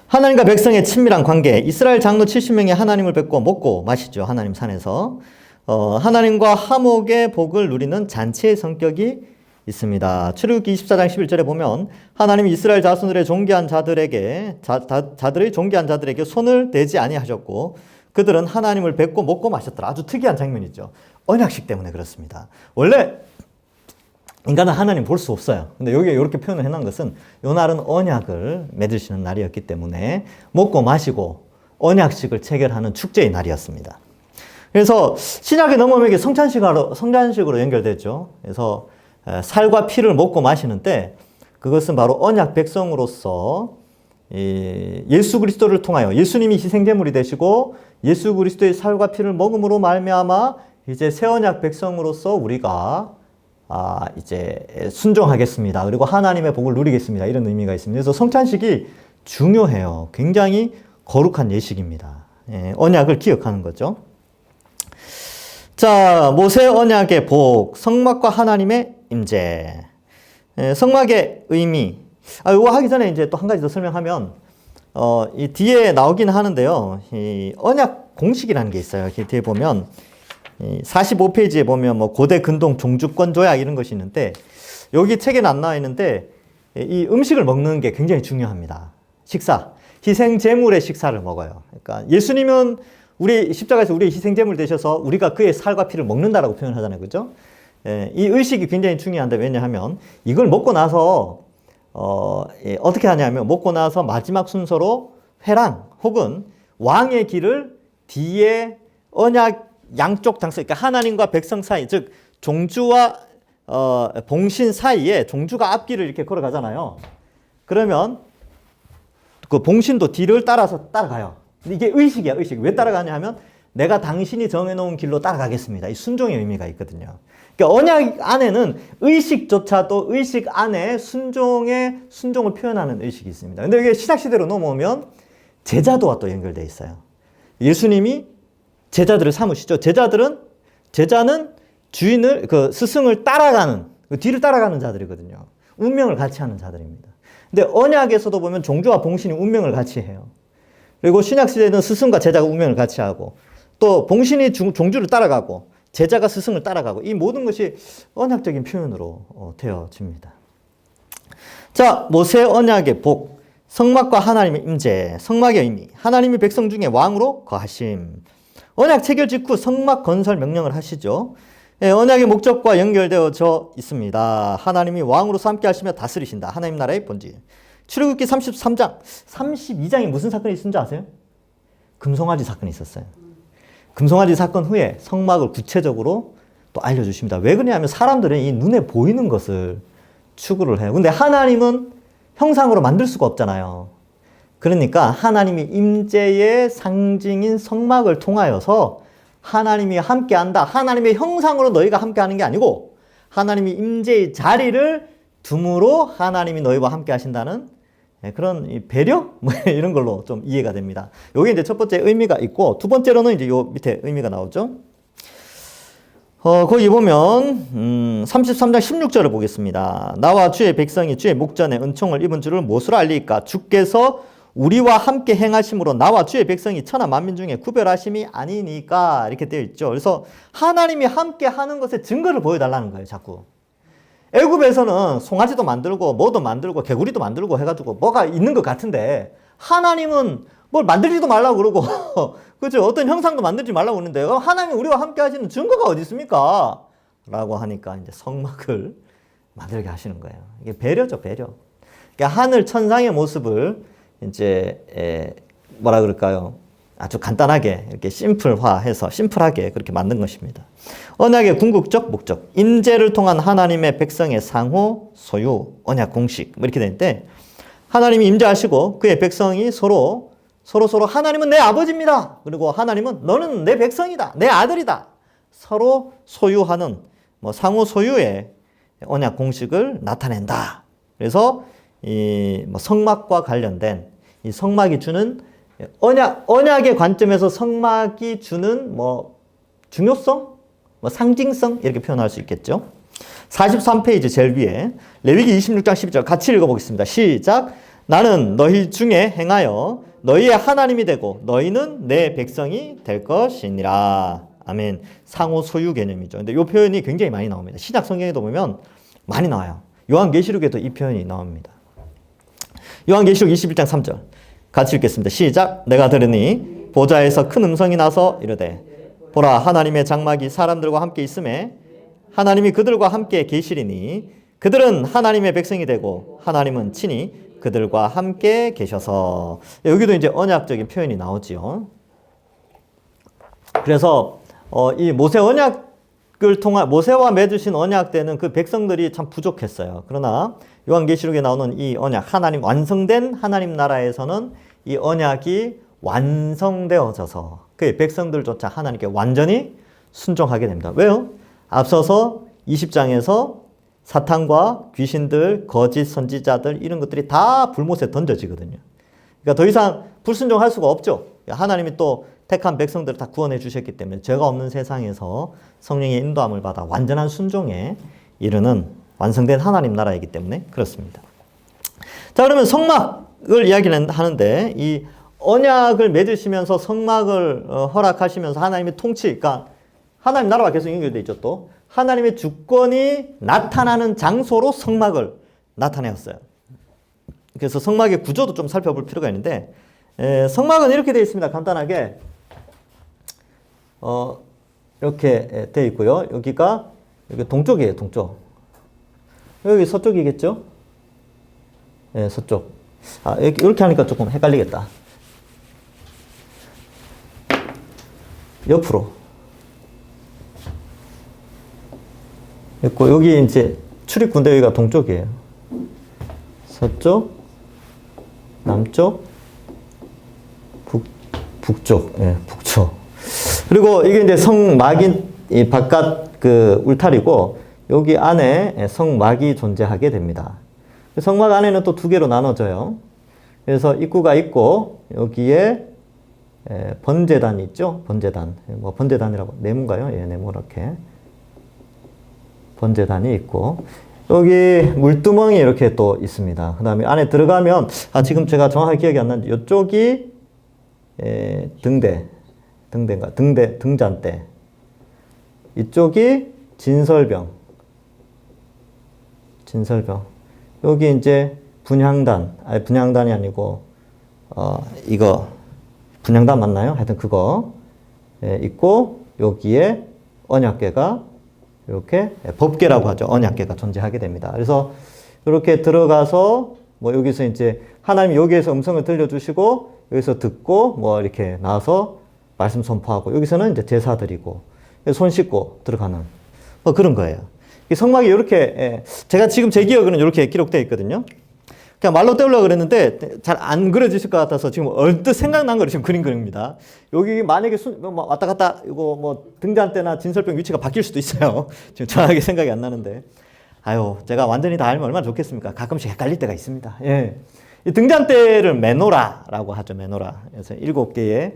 S1: 하나님과 백성의 친밀한 관계. 이스라엘 장로 70명이 하나님을 뵙고 먹고 마시죠. 하나님 산에서. 하나님과 화목의 복을 누리는 잔치의 성격이 있습니다. 출애굽기 24장 11절에 보면 하나님이 이스라엘 자손들의 존귀한 자들에게 자들의 존귀한 자들에게 손을 대지 아니하셨고 그들은 하나님을 뵙고 먹고 마셨더라. 아주 특이한 장면이죠. 언약식 때문에 그렇습니다. 원래 인간은 하나님 볼 수 없어요. 근데 여기에 이렇게 표현을 해놓은 것은 이 날은 언약을 맺으시는 날이었기 때문에 먹고 마시고 언약식을 체결하는 축제의 날이었습니다. 그래서 신약에 넘어오면 이게 성찬식으로 연결되죠. 그래서 살과 피를 먹고 마시는 때 그것은 바로 언약 백성으로서 예수 그리스도를 통하여 예수님이 희생제물이 되시고 예수 그리스도의 살과 피를 먹음으로 말미암아 이제 새 언약 백성으로서 우리가 이제 순종하겠습니다. 그리고 하나님의 복을 누리겠습니다. 이런 의미가 있습니다. 그래서 성찬식이 중요해요. 굉장히 거룩한 예식입니다. 예, 언약을 기억하는 거죠. 자, 모세 언약의 복, 성막과 하나님의 임재. 예, 성막의 의미. 이거 하기 전에 이제 또 한 가지 더 설명하면, 이 뒤에 나오긴 하는데요. 이 언약 공식이라는 게 있어요. 뒤에 보면, 45페이지에 보면 뭐 고대 근동 종주권 조약 이런 것이 있는데, 여기 책에는 안 나와 있는데, 이 음식을 먹는 게 굉장히 중요합니다. 식사. 희생제물의 식사를 먹어요. 그러니까 예수님은 우리 십자가에서 우리의 희생제물 되셔서 우리가 그의 살과 피를 먹는다라고 표현하잖아요. 그죠? 이 의식이 굉장히 중요한데 왜냐하면 이걸 먹고 나서 어떻게 하냐면 먹고 나서 마지막 순서로 회랑 혹은 왕의 길을 뒤에 언약 양쪽 당사, 그러니까 하나님과 백성 사이, 즉 종주와 봉신 사이에 종주가 앞길을 이렇게 걸어가잖아요. 그러면 그 봉신도 뒤를 따라서 따라가요. 이게 의식이야, 의식. 왜 따라가냐 하면 내가 당신이 정해놓은 길로 따라가겠습니다. 이 순종의 의미가 있거든요. 그러니까 언약 안에는 의식조차도 의식 안에 순종을 표현하는 의식이 있습니다. 근데 이게 신약시대로 넘어오면 제자도와 또 연결되어 있어요. 예수님이 제자들을 삼으시죠. 제자는 주인을, 스승을 따라가는, 뒤를 따라가는 자들이거든요. 운명을 같이 하는 자들입니다. 근데 언약에서도 보면 종주와 봉신이 운명을 같이 해요. 그리고 신약시대는 스승과 제자가 운명을 같이 하고 또 봉신이 종주를 따라가고 제자가 스승을 따라가고 이 모든 것이 언약적인 표현으로 되어집니다. 자, 모세 언약의 복, 성막과 하나님의 임재, 성막의 의미, 하나님이 백성 중에 왕으로 거하심. 언약 체결 직후 성막 건설 명령을 하시죠. 예, 언약의 목적과 연결되어져 있습니다. 하나님이 왕으로서 함께 하시며 다스리신다. 하나님 나라의 본질. 출애굽기 33장, 32장에 무슨 사건이 있었는 줄 아세요? 금송아지 사건이 있었어요. 금송아지 사건 후에 성막을 구체적으로 또 알려주십니다. 왜 그러냐면 사람들은 이 눈에 보이는 것을 추구를 해요. 근데 하나님은 형상으로 만들 수가 없잖아요. 그러니까 하나님이 임재의 상징인 성막을 통하여서 하나님이 함께한다. 하나님의 형상으로 너희가 함께하는 게 아니고 하나님이 임재의 자리를 둠으로 하나님이 너희와 함께 하신다는 그런 배려? 이런 걸로 좀 이해가 됩니다. 여기 이제 첫 번째 의미가 있고, 두 번째로는 이제 요 밑에 의미가 나오죠. 거기 보면, 33장 16절을 보겠습니다. 나와 주의 백성이 주의 목전에 은총을 입은 줄을 무엇으로 알리까? 주께서 우리와 함께 행하심으로 나와 주의 백성이 천하 만민 중에 구별하심이 아니니까. 이렇게 되어 있죠. 그래서 하나님이 함께 하는 것의 증거를 보여달라는 거예요, 자꾸. 애굽에서는 송아지도 만들고 뭐도 만들고 개구리도 만들고 해가지고 뭐가 있는 것 같은데 하나님은 뭘 만들지도 말라고 그러고 그죠? 어떤 형상도 만들지 말라고 그러는데 하나님이 우리와 함께 하시는 증거가 어디 있습니까? 라고 하니까 이제 성막을 만들게 하시는 거예요. 이게 배려죠, 배려. 그러니까 하늘 천상의 모습을 이제 뭐라 그럴까요? 아주 간단하게 이렇게 심플하게 그렇게 만든 것입니다. 언약의 궁극적 목적, 임재를 통한 하나님의 백성의 상호, 소유, 언약 공식 이렇게 되는데 하나님이 임재하시고 그의 백성이 서로 하나님은 내 아버지입니다. 그리고 하나님은 너는 내 백성이다. 내 아들이다. 서로 소유하는 뭐 상호 소유의 언약 공식을 나타낸다. 그래서 이 뭐 성막과 관련된 이 성막이 주는 언약의 관점에서 성막이 주는 뭐 중요성, 뭐 상징성 이렇게 표현할 수 있겠죠. 43페이지 제일 위에 레위기 26장 12절 같이 읽어보겠습니다. 시작. 나는 너희 중에 행하여 너희의 하나님이 되고 너희는 내 백성이 될 것이니라. 아멘. 상호 소유 개념이죠. 근데 이 표현이 굉장히 많이 나옵니다. 신약 성경에도 보면 많이 나와요. 요한계시록에도 이 표현이 나옵니다. 요한계시록 21장 3절 같이 읽겠습니다. 시작. 내가 들으니 보좌에서 큰 음성이 나서 이르되 보라 하나님의 장막이 사람들과 함께 있음에 하나님이 그들과 함께 계시리니 그들은 하나님의 백성이 되고 하나님은 친히 그들과 함께 계셔서. 여기도 이제 언약적인 표현이 나오지요. 그래서 이 모세 언약을 통한 모세와 맺으신 언약 때는 그 백성들이 참 부족했어요. 그러나 요한계시록에 나오는 이 언약, 하나님 완성된 하나님 나라에서는 이 언약이 완성되어져서 그 백성들조차 하나님께 완전히 순종하게 됩니다. 왜요? 앞서서 20장에서 사탄과 귀신들, 거짓 선지자들 이런 것들이 다 불못에 던져지거든요. 그러니까 더 이상 불순종할 수가 없죠. 하나님이 또 택한 백성들을 다 구원해 주셨기 때문에 죄가 없는 세상에서 성령의 인도함을 받아 완전한 순종에 이르는 완성된 하나님 나라이기 때문에 그렇습니다. 자, 그러면 성막을 이야기는 하는데 이 언약을 맺으시면서 성막을 허락하시면서 하나님의 통치, 그러니까 하나님 나라와 계속 연결되어 있죠. 또 하나님의 주권이 나타나는 장소로 성막을 나타내었어요. 그래서 성막의 구조도 좀 살펴볼 필요가 있는데 성막은 이렇게 되어 있습니다. 간단하게 이렇게 되어 있고요. 여기가 여기 동쪽이에요. 동쪽. 여기 서쪽이겠죠? 네, 서쪽. 이렇게 하니까 조금 헷갈리겠다. 옆으로. 있고, 여기 이제 출입군대 여기가 동쪽이에요. 서쪽, 남쪽, 북쪽. 예, 북쪽. 그리고 이게 이제 성막인 이 바깥 그 울타리고, 여기 안에 성막이 존재하게 됩니다. 성막 안에는 또 두 개로 나눠져요. 그래서 입구가 있고, 여기에 번제단이 있죠? 번제단. 뭐 번제단이라고, 네모인가요? 예, 네모 이렇게. 번제단이 있고, 여기 물두멍이 이렇게 또 있습니다. 그 다음에 안에 들어가면, 지금 제가 정확하게 기억이 안 나는데, 이쪽이 등잔대. 이쪽이 진설병. 여기 이제 분향단이 아니고, 이거, 분향단 맞나요? 하여튼 그거 있고, 여기에 언약궤가 이렇게 법궤라고 하죠. 언약궤가 존재하게 됩니다. 그래서 이렇게 들어가서 뭐 여기서 이제 하나님이 여기에서 음성을 들려주시고 여기서 듣고 뭐 이렇게 나와서 말씀 선포하고 여기서는 이제 제사 드리고 손 씻고 들어가는 뭐 그런 거예요. 이 성막이 이렇게 제가 지금 제 기억에는 이렇게 기록되어 있거든요. 그냥 말로 때우려고 그랬는데 잘 안 그려지실 것 같아서 지금 얼뜻 생각난 걸 지금 그린 그립니다. 여기 만약에 왔다 갔다 이거 뭐 등잔대나 진설병 위치가 바뀔 수도 있어요. 지금 정확하게 생각이 안 나는데. 제가 완전히 다 알면 얼마나 좋겠습니까? 가끔씩 헷갈릴 때가 있습니다. 예. 이 등잔대를 메노라라고 하죠. 메노라. 그래서 7개의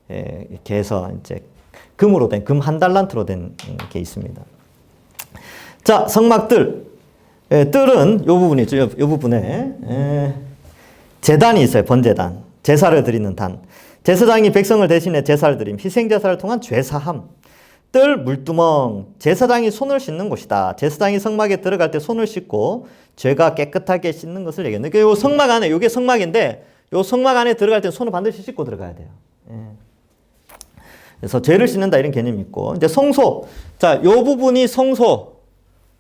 S1: 이렇게 해서 이제 금으로 된, 금 한 달란트로 된 게 있습니다. 자, 성막들. 뜰은 이 부분이 있죠. 이 부분에 제단이 있어요. 번제단. 제사를 드리는 단. 제사장이 백성을 대신해 제사를 드림. 희생제사를 통한 죄사함. 뜰, 물두멍. 제사장이 손을 씻는 곳이다. 제사장이 성막에 들어갈 때 손을 씻고 죄가 깨끗하게 씻는 것을 얘기합니다. 그러니까 이 성막 안에, 이게 성막인데 이 성막 안에 들어갈 때 손을 반드시 씻고 들어가야 돼요. 그래서 죄를 씻는다 이런 개념이 있고, 이제 성소. 자, 이 부분이 성소.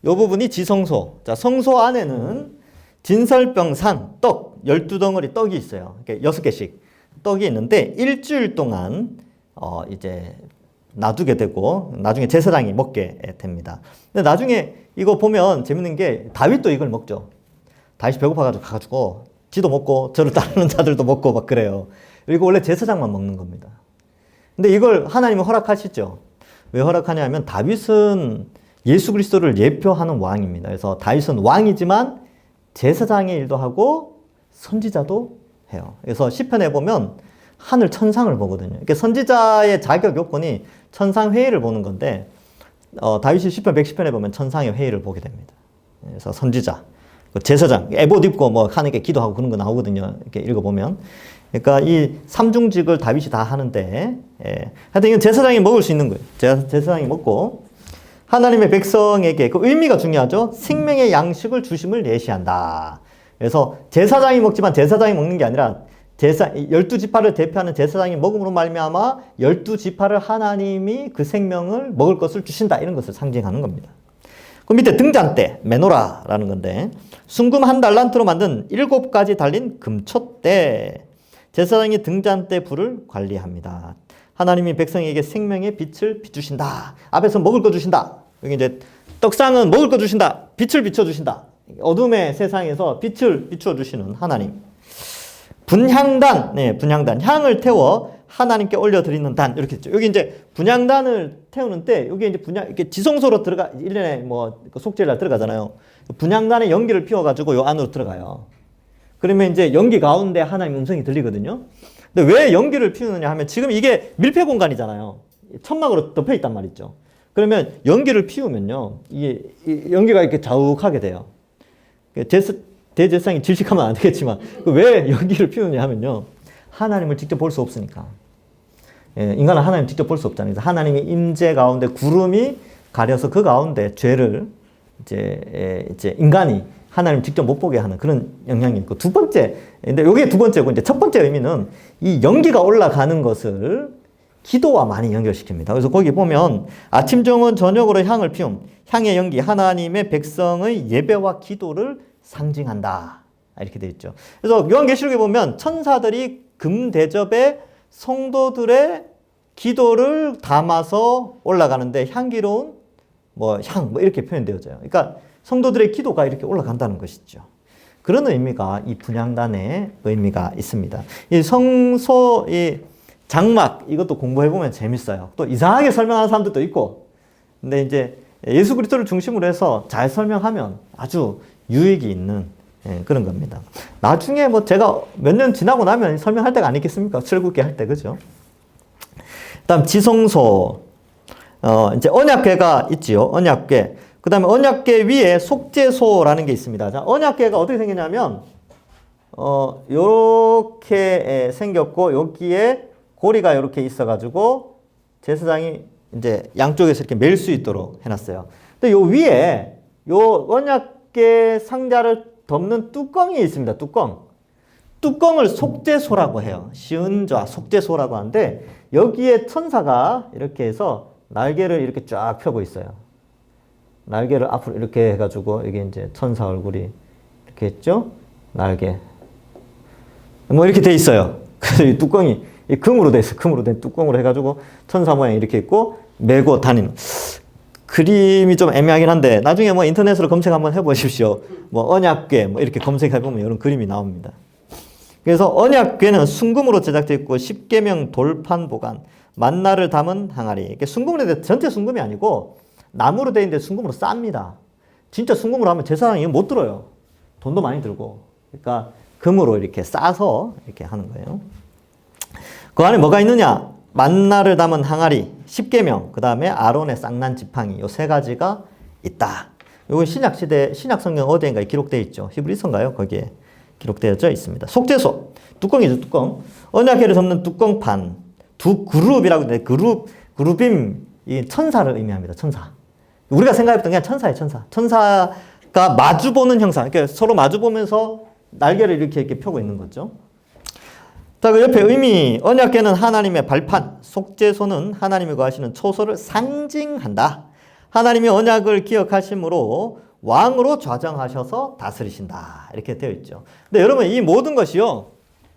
S1: 이 부분이 지성소. 자, 성소 안에는 진설병산, 떡, 12덩어리 떡이 있어요. 이렇게 6개씩 떡이 있는데, 일주일 동안, 이제, 놔두게 되고, 나중에 제사장이 먹게 됩니다. 근데 나중에 이거 보면 재밌는 게, 다윗도 이걸 먹죠. 다윗이 배고파가지고 가가지고, 지도 먹고, 저를 따르는 자들도 먹고 막 그래요. 이거 원래 제사장만 먹는 겁니다. 근데 이걸 하나님이 허락하시죠. 왜 허락하냐 하면 다윗은 예수 그리스도를 예표하는 왕입니다. 그래서 다윗은 왕이지만 제사장의 일도 하고 선지자도 해요. 그래서 시편에 보면 하늘 천상을 보거든요. 그러니까 선지자의 자격 요건이 천상 회의를 보는 건데 다윗이 시편 110편에 보면 천상의 회의를 보게 됩니다. 그래서 선지자, 제사장, 에봇 입고 뭐 하나님께 기도하고 그런 거 나오거든요. 이렇게 읽어보면. 그러니까 이 삼중직을 다윗이 다 하는데, 하여튼 이건 제사장이 먹을 수 있는 거예요. 제사장이 먹고, 하나님의 백성에게 그 의미가 중요하죠. 생명의 양식을 주심을 예시한다. 그래서 제사장이 먹지만 제사장이 먹는 게 아니라 12지파를 대표하는 제사장이 먹음으로 말미암아 12지파를 하나님이 그 생명을 먹을 것을 주신다. 이런 것을 상징하는 겁니다. 그 밑에 등잔대, 메노라라는 건데, 순금 1달란트로 만든 7가지 달린 금촛대. 제사장이 등잔대 불을 관리합니다. 하나님이 백성에게 생명의 빛을 비추신다. 앞에서 먹을 거 주신다. 여기 이제 떡상은 먹을 거 주신다. 빛을 비춰주신다. 어둠의 세상에서 빛을 비춰주시는 하나님. 분향단, 네, 분향단. 향을 태워 하나님께 올려드리는 단. 이렇게 했죠. 여기 이제 분향단을 태우는 때, 여기 이제 이렇게 지성소로 1년에 뭐, 속죄날 들어가잖아요. 분향단에 연기를 피워가지고 요 안으로 들어가요. 그러면 이제 연기 가운데 하나님 음성이 들리거든요. 근데 왜 연기를 피우느냐 하면 지금 이게 밀폐 공간이잖아요. 천막으로 덮여 있단 말이죠. 그러면 연기를 피우면요, 이게 연기가 이렇게 자욱하게 돼요. 대제사장이 질식하면 안 되겠지만 왜 연기를 피우느냐 하면요, 하나님을 직접 볼 수 없으니까. 인간은 하나님 직접 볼 수 없잖아요. 그래서 하나님의 임재 가운데 구름이 가려서 그 가운데 죄를 이제 인간이 하나님 직접 못 보게 하는 그런 영향이 있고, 두 번째, 근데 이게 두 번째고, 이제 첫 번째 의미는 이 연기가 올라가는 것을 기도와 많이 연결시킵니다. 그래서 거기 보면 아침, 정원, 저녁으로 향을 피움, 향의 연기, 하나님의 백성의 예배와 기도를 상징한다. 이렇게 되어 있죠. 그래서 요한계시록에 보면 천사들이 금대접에 성도들의 기도를 담아서 올라가는데 향기로운 향 이렇게 표현되어져요. 그러니까 성도들의 기도가 이렇게 올라간다는 것이죠. 그런 의미가 이 분향단의 의미가 있습니다. 이 성소, 이 장막, 이것도 공부해보면 재밌어요. 또 이상하게 설명하는 사람들도 있고, 근데 이제 예수 그리스도를 중심으로 해서 잘 설명하면 아주 유익이 있는 그런 겁니다. 나중에 제가 몇 년 지나고 나면 설명할 때가 아니겠습니까? 출애굽기 할 때, 그죠? 다음 지성소, 이제 언약궤가 있지요. 언약궤. 그 다음에 언약궤 위에 속죄소라는 게 있습니다. 자, 언약궤가 어떻게 생겼냐면, 요렇게 생겼고, 여기에 고리가 이렇게 있어가지고, 제사장이 이제 양쪽에서 이렇게 멜 수 있도록 해놨어요. 근데 요 위에, 요 언약궤 상자를 덮는 뚜껑이 있습니다. 뚜껑을 속죄소라고 해요. 시은좌 속죄소라고 하는데, 여기에 천사가 이렇게 해서 날개를 이렇게 쫙 펴고 있어요. 날개를 앞으로 이렇게 해가지고, 이게 이제 천사 얼굴이 이렇게 했죠? 날개. 이렇게 돼 있어요. 그래서 이 뚜껑이 금으로 돼 있어요. 금으로 된 뚜껑으로 해가지고, 천사 모양이 이렇게 있고, 메고 다니는. 그림이 좀 애매하긴 한데, 나중에 인터넷으로 검색 한번 해보십시오. 언약궤, 이렇게 검색해보면 이런 그림이 나옵니다. 그래서 언약궤는 순금으로 제작되어 있고, 십계명 돌판 보관, 만나를 담은 항아리. 순금으로 전체 순금이 아니고, 나무로 되어 있는데 순금으로 쌉니다. 진짜 순금으로 하면 제사장이 못 들어요. 돈도 많이 들고. 그러니까 금으로 이렇게 싸서 이렇게 하는 거예요. 그 안에 뭐가 있느냐? 만나를 담은 항아리, 십계명, 그 다음에 아론의 쌍난 지팡이, 요 세 가지가 있다. 요거 신약시대, 신약성경 어디인가에 기록되어 있죠. 히브리서인가요? 거기에 기록되어져 있습니다. 속죄소, 뚜껑이죠, 뚜껑. 언약궤를 덮는 뚜껑판, 두 그룹이라고 하는데, 그룹임, 이 천사를 의미합니다. 천사. 우리가 생각했던 게 천사예요, 천사. 천사가 마주보는 형상. 그러니까 서로 마주보면서 날개를 이렇게 펴고 있는 거죠. 자, 그 옆에 의미, 언약궤는 하나님의 발판, 속죄소는 하나님이 거하시는 초소를 상징한다. 하나님이 언약을 기억하심으로 왕으로 좌정하셔서 다스리신다. 이렇게 되어 있죠. 근데 여러분, 이 모든 것이요,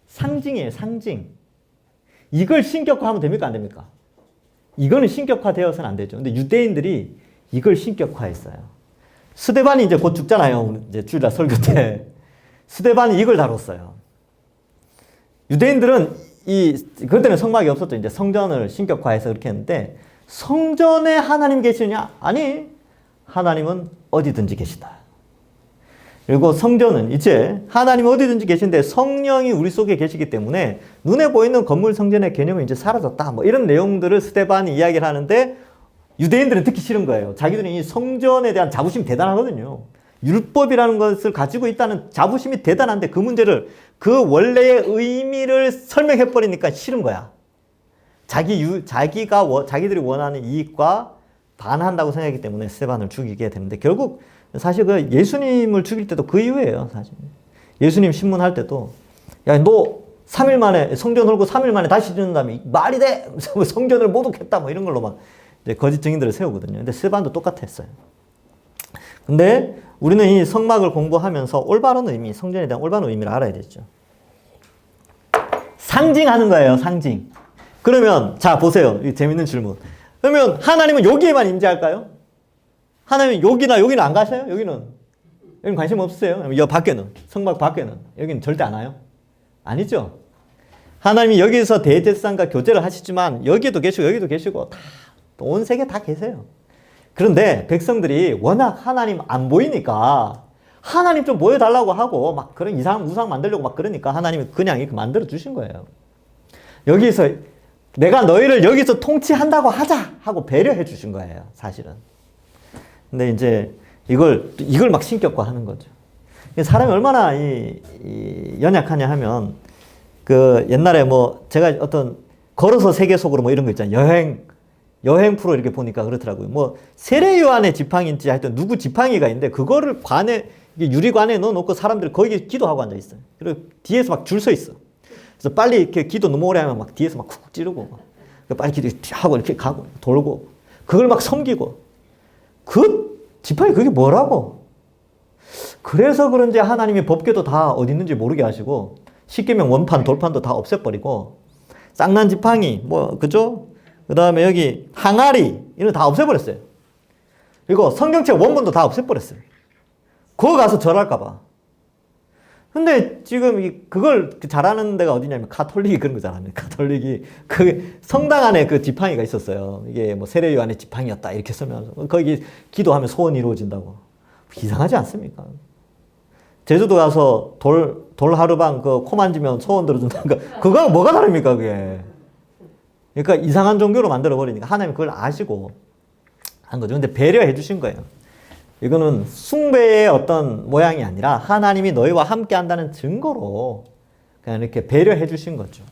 S1: 상징이에요, 상징. 이걸 신격화하면 됩니까? 안 됩니까? 이거는 신격화되어서는 안 되죠. 근데 유대인들이 이걸 신격화했어요. 스데반이 이제 곧 죽잖아요. 이제 주일날 설교 때. 스데반이 이걸 다뤘어요. 유대인들은 그때는 성막이 없었죠. 이제 성전을 신격화해서 그렇게 했는데, 성전에 하나님 계시느냐? 아니, 하나님은 어디든지 계시다. 그리고 성전은 이제 하나님 어디든지 계신데 성령이 우리 속에 계시기 때문에 눈에 보이는 건물 성전의 개념은 이제 사라졌다. 뭐 이런 내용들을 스데반이 이야기를 하는데 유대인들은 듣기 싫은 거예요. 자기들은 이 성전에 대한 자부심이 대단하거든요. 율법이라는 것을 가지고 있다는 자부심이 대단한데 그 문제를 그 원래의 의미를 설명해 버리니까 싫은 거야. 자기들이 원하는 이익과 반한다고 생각하기 때문에 스데반을 죽이게 되는데 결국 사실 그 예수님을 죽일 때도 그 이유예요, 사실. 예수님 신문할 때도 야, 너 3일 만에 성전 헐고 3일 만에 다시 짓는다며 말이 돼? 성전을 모독했다 뭐 이런 걸로 막 이제 거짓 증인들을 세우거든요. 근데 스데반도 똑같았어요. 근데 우리는 이 성막을 공부하면서 올바른 의미, 성전에 대한 올바른 의미를 알아야 되죠. 상징하는 거예요, 상징. 그러면 자 보세요. 이 재밌는 질문. 그러면 하나님은 여기에만 임재할까요? 하나님은 여기는 안 가셔요? 여기는 관심 없으세요? 여 밖에는, 성막 밖에는 여기는 절대 안 와요? 아니죠. 하나님이 여기서 대제사장과 교제를 하시지만 여기에도 계시고 다 온 세계 다 계세요. 그런데 백성들이 워낙 하나님 안 보이니까 하나님 좀 보여달라고 하고 막 그런 이상한 우상 만들려고 막 그러니까 하나님이 그냥 이렇게 만들어 주신 거예요. 여기서 내가 너희를 여기서 통치한다고 하자 하고 배려해 주신 거예요, 사실은. 근데 이제 이걸 막 신격화하는 거죠. 사람이 얼마나 연약하냐 하면 그 옛날에 뭐 제가 어떤 걸어서 세계 속으로 뭐 이런 거 있잖아요. 여행 프로 이렇게 보니까 그렇더라고요. 뭐 세례요한의 지팡이인지 하여튼 누구 지팡이가 있는데 그거를 유리관에 넣어놓고 사람들이 거기 기도하고 앉아 있어요. 그리고 뒤에서 막 줄 서 있어. 그래서 빨리 이렇게 기도 너무 오래 하면 막 뒤에서 막 쿡쿡 찌르고 빨리 기도하고 이렇게 가고 돌고 그걸 막 섬기고 그 지팡이 그게 뭐라고? 그래서 그런지 하나님이 법궤도 다 어디 있는지 모르게 하시고 십계명 원판 돌판도 다 없애버리고 쌍난 지팡이 뭐 그죠? 그 다음에 여기 항아리 이런 거 다 없애버렸어요. 그리고 성경책 원본도 다 없애버렸어요. 그거 가서 절할까봐. 근데 지금 그걸 잘하는 데가 어디냐면 가톨릭이 그런 거 잘하네. 가톨릭이 그 성당 안에 그 지팡이가 있었어요. 이게 뭐 세례요한의 지팡이였다 이렇게 쓰면서 거기 기도하면 소원이 이루어진다고. 이상하지 않습니까? 제주도 가서 돌 하루방 그 코 만지면 소원 들어준다는 거 그거하고 뭐가 다릅니까 그게? 그러니까 이상한 종교로 만들어 버리니까 하나님 그걸 아시고 한 거죠. 근데 배려해 주신 거예요. 이거는 숭배의 어떤 모양이 아니라 하나님이 너희와 함께 한다는 증거로 그냥 이렇게 배려해 주신 거죠.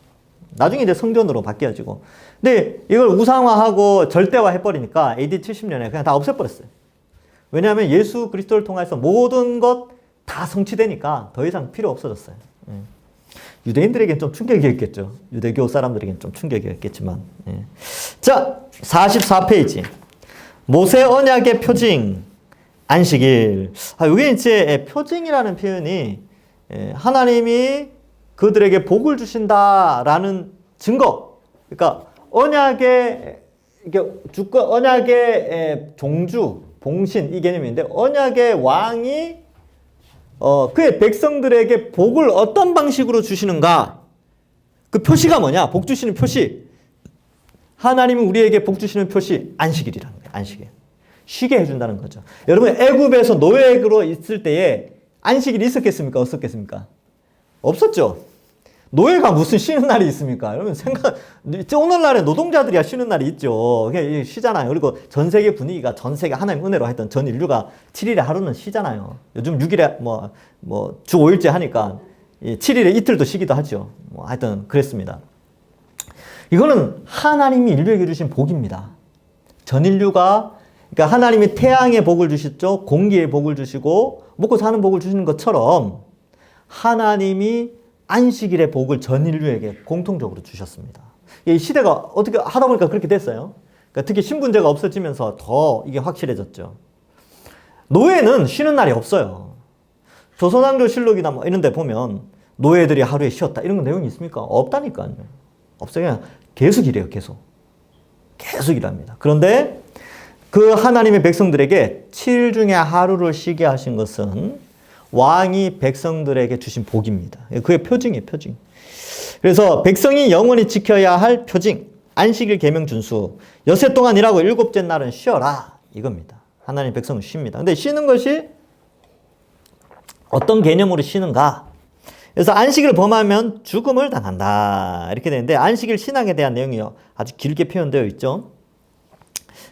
S1: 나중에 이제 성전으로 바뀌어지고. 근데 이걸 우상화하고 절대화 해버리니까 AD 70년에 그냥 다 없애버렸어요. 왜냐하면 예수 그리스도를 통해서 모든 것 다 성취되니까 더 이상 필요 없어졌어요. 유대인들에겐 좀 충격이었겠죠. 유대교 사람들에겐 좀 충격이었겠지만. 자, 44페이지. 모세 언약의 표징. 안식일. 이게 이제 표징이라는 표현이 하나님이 그들에게 복을 주신다라는 증거. 그러니까 언약의 주권, 언약의 종주, 봉신 이 개념인데 언약의 왕이 그의 백성들에게 복을 어떤 방식으로 주시는가? 그 표시가 뭐냐? 복 주시는 표시. 하나님은 우리에게 복 주시는 표시 안식일이라는 거예요. 안식일. 쉬게 해준다는 거죠. 여러분 애굽에서 노예로 있을 때에 안식일이 있었겠습니까? 없었겠습니까? 없었죠. 노예가 무슨 쉬는 날이 있습니까? 여러분 오늘날에 노동자들이야 쉬는 날이 있죠. 그게 쉬잖아요. 그리고 전 세계 분위기가 전 세계 하나님 은혜로 하여튼 전 인류가 7일에 하루는 쉬잖아요. 요즘 6일에 주 5일째 하니까 7일에 이틀도 쉬기도 하죠. 하여튼 그랬습니다. 이거는 하나님이 인류에게 주신 복입니다. 전 인류가 그러니까 하나님이 태양의 복을 주셨죠. 공기의 복을 주시고 먹고 사는 복을 주시는 것처럼 하나님이 안식일의 복을 전 인류에게 공통적으로 주셨습니다. 이 시대가 어떻게 하다 보니까 그렇게 됐어요. 그러니까 특히 신분제가 없어지면서 더 이게 확실해졌죠. 노예는 쉬는 날이 없어요. 조선왕조실록이나 뭐 이런 데 보면 노예들이 하루에 쉬었다 이런 거 내용이 있습니까? 없다니까요. 없어요. 그냥 계속 일해요. 계속 일합니다. 그런데 그 하나님의 백성들에게 7일 중에 하루를 쉬게 하신 것은 왕이 백성들에게 주신 복입니다. 그의 표징이에요, 표징. 그래서 백성이 영원히 지켜야 할 표징, 안식일 계명 준수. 여세 동안 일하고 일곱째 날은 쉬어라. 이겁니다. 하나님 백성은 쉽니다. 근데 쉬는 것이 어떤 개념으로 쉬는가? 그래서 안식일을 범하면 죽음을 당한다. 이렇게 되는데 안식일 신앙에 대한 내용이 아주 길게 표현되어 있죠.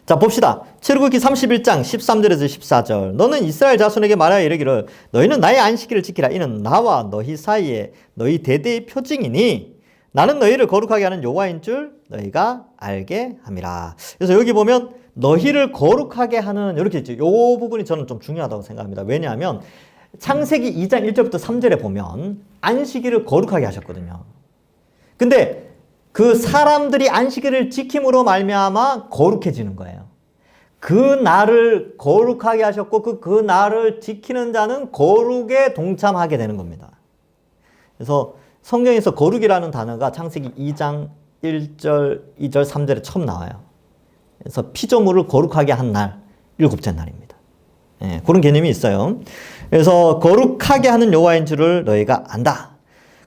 S1: 자, 봅시다. 출애굽기 31장 13절에서 14절. 너는 이스라엘 자손에게 말하여 이르기를 너희는 나의 안식일을 지키라. 이는 나와 너희 사이에 너희 대대의 표징이니 나는 너희를 거룩하게 하는 여호와인 줄 너희가 알게 함이라. 그래서 여기 보면 너희를 거룩하게 하는 이렇게 있죠. 이 부분이 저는 좀 중요하다고 생각합니다. 왜냐하면 창세기 2장 1절부터 3절에 보면 안식일을 거룩하게 하셨거든요. 근데 그 사람들이 안식일을 지킴으로 말미암아 거룩해지는 거예요. 그 날을 거룩하게 하셨고 그 날을 지키는 자는 거룩에 동참하게 되는 겁니다. 그래서 성경에서 거룩이라는 단어가 창세기 2장 1절, 2절, 3절에 처음 나와요. 그래서 피조물을 거룩하게 한 날, 일곱째 날입니다. 예, 그런 개념이 있어요. 그래서 거룩하게 하는 여호와인 줄을 너희가 안다.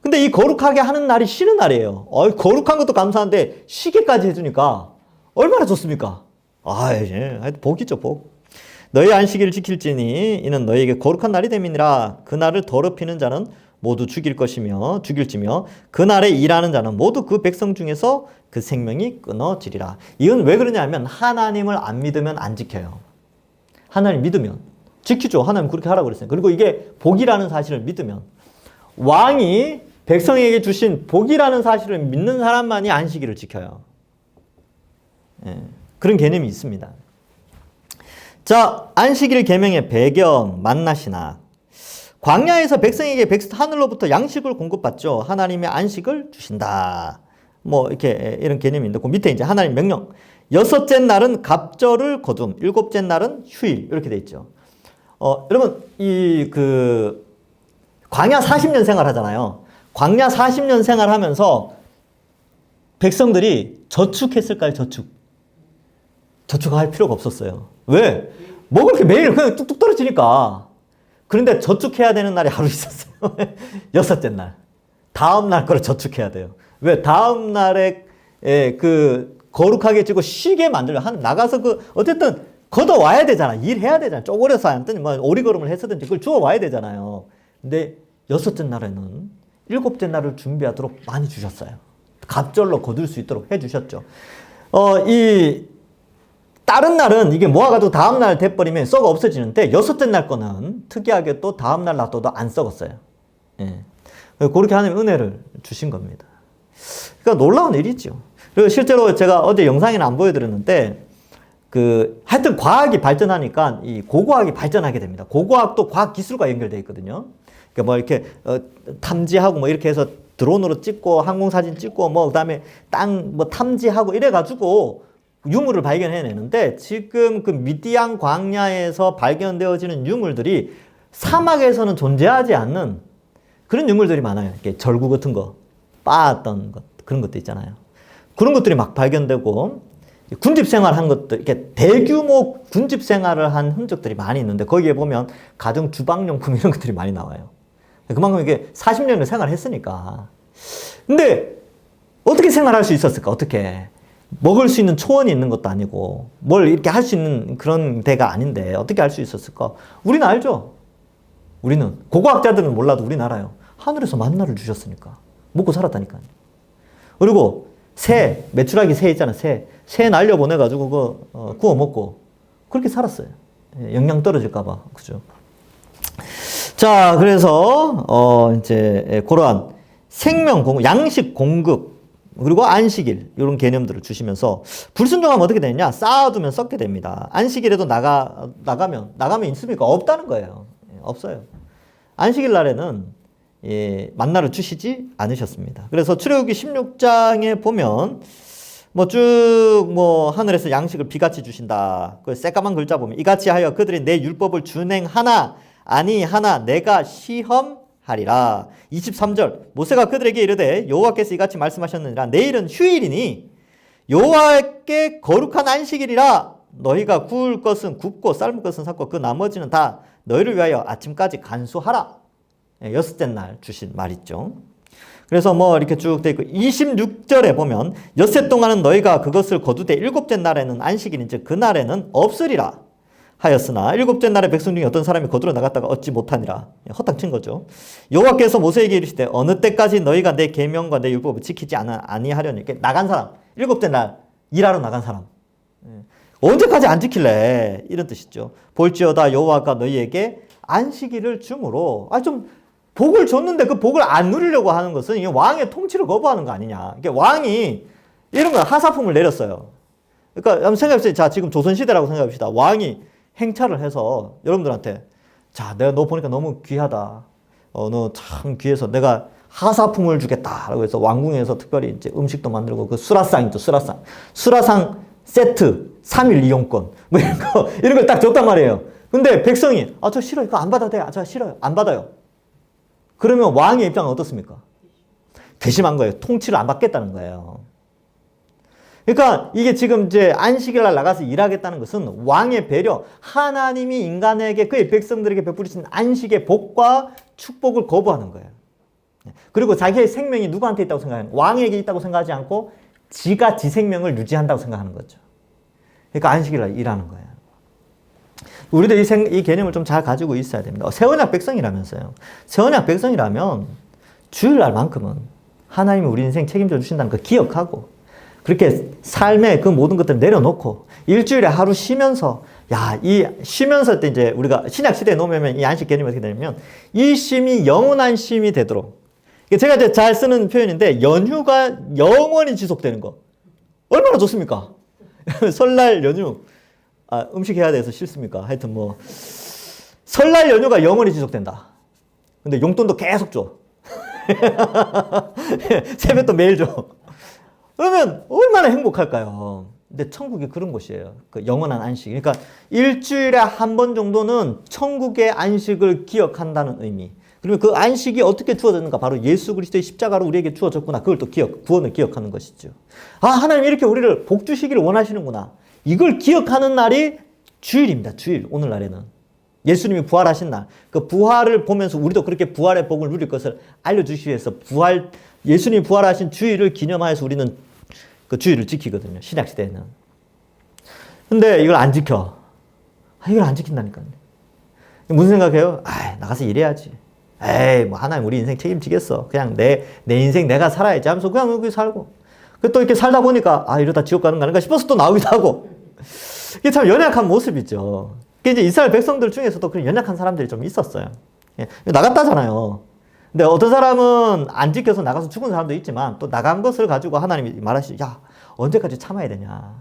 S1: 근데 이 거룩하게 하는 날이 쉬는 날이에요. 거룩한 것도 감사한데 쉬게까지 해주니까 얼마나 좋습니까? 복이죠, 복. 너희 안식일을 지킬지니 이는 너희에게 거룩한 날이 됨이니라. 그 날을 더럽히는 자는 모두 죽일지며 그날에 일하는 자는 모두 그 백성 중에서 그 생명이 끊어지리라. 이건 왜 그러냐면 하나님을 안 믿으면 안 지켜요. 하나님 믿으면 지키죠. 하나님 그렇게 하라고 그랬어요. 그리고 이게 복이라는 사실을 믿으면 왕이 백성에게 주신 복이라는 사실을 믿는 사람만이 안식일을 지켜요. 예, 그런 개념이 있습니다. 자, 안식일 계명의 배경 만나시나. 광야에서 백성에게 하늘로부터 양식을 공급받죠. 하나님의 안식을 주신다. 뭐 이렇게 이런 개념이 있는데 그 밑에 이제 하나님 명령. 여섯째 날은 갑절을 거둠, 일곱째 날은 휴일 이렇게 돼 있죠. 여러분 광야 40년 생활하잖아요. 광야 40년 생활하면서 백성들이 저축했을까요? 저축할 필요가 없었어요. 왜? 먹을 게 매일 그냥 뚝뚝 떨어지니까. 그런데 저축해야 되는 날이 하루 있었어요. 여섯째 날. 다음 날 거를 저축해야 돼요. 왜? 다음 날에 거룩하게 지고 쉬게 만들려. 나가서 어쨌든 걷어와야 되잖아. 일해야 되잖아. 쪼그려서 앉든지 오리걸음을 했었든지 그걸 주워와야 되잖아요. 근데 여섯째 날에는 일곱째 날을 준비하도록 많이 주셨어요. 갑절로 거둘 수 있도록 해주셨죠. 다른 날은 이게 모아가지고 다음 날 돼버리면 썩어 없어지는데 여섯째 날 거는 특이하게 또 다음 날 놔둬도 안 썩었어요. 예. 그렇게 하나님 은혜를 주신 겁니다. 그러니까 놀라운 일이죠. 그리고 실제로 제가 어제 영상에는 안 보여드렸는데 하여튼 과학이 발전하니까 이 고고학이 발전하게 됩니다. 고고학도 과학 기술과 연결되어 있거든요. 그러니까 뭐 이렇게 탐지하고 뭐 이렇게 해서 드론으로 찍고 항공사진 찍고 뭐 그다음에 땅 뭐 탐지하고 이래가지고 유물을 발견해내는데 지금 그 미디안 광야에서 발견되어지는 유물들이 사막에서는 존재하지 않는 그런 유물들이 많아요. 이렇게 절구 같은 거, 빻았던 것, 그런 것도 있잖아요. 그런 것들이 막 발견되고 군집 생활한 것들, 이렇게 대규모 군집 생활을 한 흔적들이 많이 있는데 거기에 보면 가정 주방용품 이런 것들이 많이 나와요. 그만큼 이게 40년을 생활했으니까. 근데 어떻게 생활할 수 있었을까? 어떻게? 먹을 수 있는 초원이 있는 것도 아니고 뭘 이렇게 할 수 있는 그런 데가 아닌데 어떻게 할 수 있었을까? 우리는 알죠. 우리는 고고학자들은 몰라도 우리는 알아요. 하늘에서 만나를 주셨으니까 먹고 살았다니까요. 그리고 새, 메추라기 새 있잖아요. 새 날려보내가지고 그거 구워 먹고 그렇게 살았어요. 영양 떨어질까봐. 그죠? 자, 그래서 이제 그러한 생명 공급, 양식 공급 그리고 안식일 이런 개념들을 주시면서 불순종하면 어떻게 되느냐? 쌓아두면 썩게 됩니다. 안식일에도 나가면 있습니까? 없다는 거예요. 없어요. 안식일 날에는 만나를 주시지 않으셨습니다. 그래서 출애굽기 16장에 보면 하늘에서 양식을 비같이 주신다. 그 새까만 글자 보면 이같이 하여 그들이 내 율법을 준행하나 아니하나 내가 시험하리라. 23절 모세가 그들에게 이르되 여호와께서 이같이 말씀하셨느니라. 내일은 휴일이니 여호와께 거룩한 안식일이라. 너희가 구울 것은 굽고 삶을 것은 삶고 그 나머지는 다 너희를 위하여 아침까지 간수하라. 여섯째 날 주신 말 있죠. 그래서 뭐 이렇게 쭉 돼 있고 26절에 보면 엿새 동안은 너희가 그것을 거두되 일곱째 날에는 안식일인 즉 그날에는 없으리라 하였으나 일곱째 날에 백성 중에 어떤 사람이 거두러 나갔다가 얻지 못하니라. 헛땅 친 거죠. 여호와께서 모세에게 이르시되 어느 때까지 너희가 내 계명과 내 율법을 지키지 아니하려니. 이렇게 나간 사람, 일곱째 날 일하러 나간 사람 언제까지 안 지킬래? 이런 뜻이죠. 볼지어다 여호와가 너희에게 안식일을 주므로 좀 복을 줬는데 그 복을 안 누리려고 하는 것은 이게 왕의 통치를 거부하는 거 아니냐. 이게 왕이 이런 거 하사품을 내렸어요. 그러니까 한번 생각해보세요. 자, 지금 조선시대라고 생각합시다. 왕이 행차를 해서 여러분들한테 자, 내가 너 보니까 너무 귀하다. 너 참 귀해서 내가 하사품을 주겠다라고 해서 왕궁에서 특별히 이제 음식도 만들고 그 수라상 있죠. 수라상 세트 3일 이용권 뭐 이런 걸 딱 줬단 말이에요. 근데 백성이 저 싫어요. 이거 안 받아도 돼요. 저 싫어요. 안 받아요. 그러면 왕의 입장은 어떻습니까? 괘씸한 거예요. 통치를 안 받겠다는 거예요. 그러니까 이게 지금 이제 안식일 날 나가서 일하겠다는 것은 왕의 배려, 하나님이 인간에게 그의 백성들에게 베푸시는 안식의 복과 축복을 거부하는 거예요. 그리고 자기의 생명이 누구한테 있다고 생각하는 거예요? 왕에게 있다고 생각하지 않고 지가 지 생명을 유지한다고 생각하는 거죠. 그러니까 안식일 날 일하는 거예요. 우리도 이 개념을 좀 잘 가지고 있어야 됩니다. 새 언약 백성이라면서요. 새 언약 백성이라면 주일날만큼은 하나님이 우리 인생 책임져 주신다는 거 기억하고 그렇게 삶의 그 모든 것들을 내려놓고 일주일에 하루 쉬면서 이 쉬면서 때 이제 우리가 신약 시대에 놓으면 이 안식 개념이 어떻게 되냐면 이 쉼이 영원한 쉼이 되도록 제가 이제 잘 쓰는 표현인데 연휴가 영원히 지속되는 거 얼마나 좋습니까? 설날 연휴 음식 해야 돼서 싫습니까? 하여튼 뭐 설날 연휴가 영원히 지속된다. 근데 용돈도 계속 줘. 세뱃돈 매일 줘. 그러면 얼마나 행복할까요? 근데 천국이 그런 곳이에요. 그 영원한 안식. 그러니까 일주일에 한 번 정도는 천국의 안식을 기억한다는 의미. 그리고 그 안식이 어떻게 주어졌는가? 바로 예수 그리스도의 십자가로 우리에게 주어졌구나. 그걸 또 구원을 기억하는 것이죠. 하나님 이렇게 우리를 복 주시기를 원하시는구나. 이걸 기억하는 날이 주일입니다. 주일. 오늘날에는. 예수님이 부활하신 날. 그 부활을 보면서 우리도 그렇게 부활의 복을 누릴 것을 알려주시기 위해서 예수님이 부활하신 주일을 기념하여서 우리는 그 주일을 지키거든요. 신약시대에는. 근데 이걸 안 지켜. 이걸 안 지킨다니까요. 무슨 생각해요? 나가서 일해야지. 뭐 하나님 우리 인생 책임지겠어. 그냥 내 인생 내가 살아야지 하면서 그냥 여기 살고. 또 이렇게 살다 보니까 이러다 지옥 가는 거 아닌가 싶어서 또 나오기도 하고. 이게 참 연약한 모습이죠. 이제 이스라엘 백성들 중에서도 그런 연약한 사람들이 좀 있었어요. 나갔다잖아요. 근데 어떤 사람은 안 지켜서 나가서 죽은 사람도 있지만 또 나간 것을 가지고 하나님이 말하시죠. 언제까지 참아야 되냐.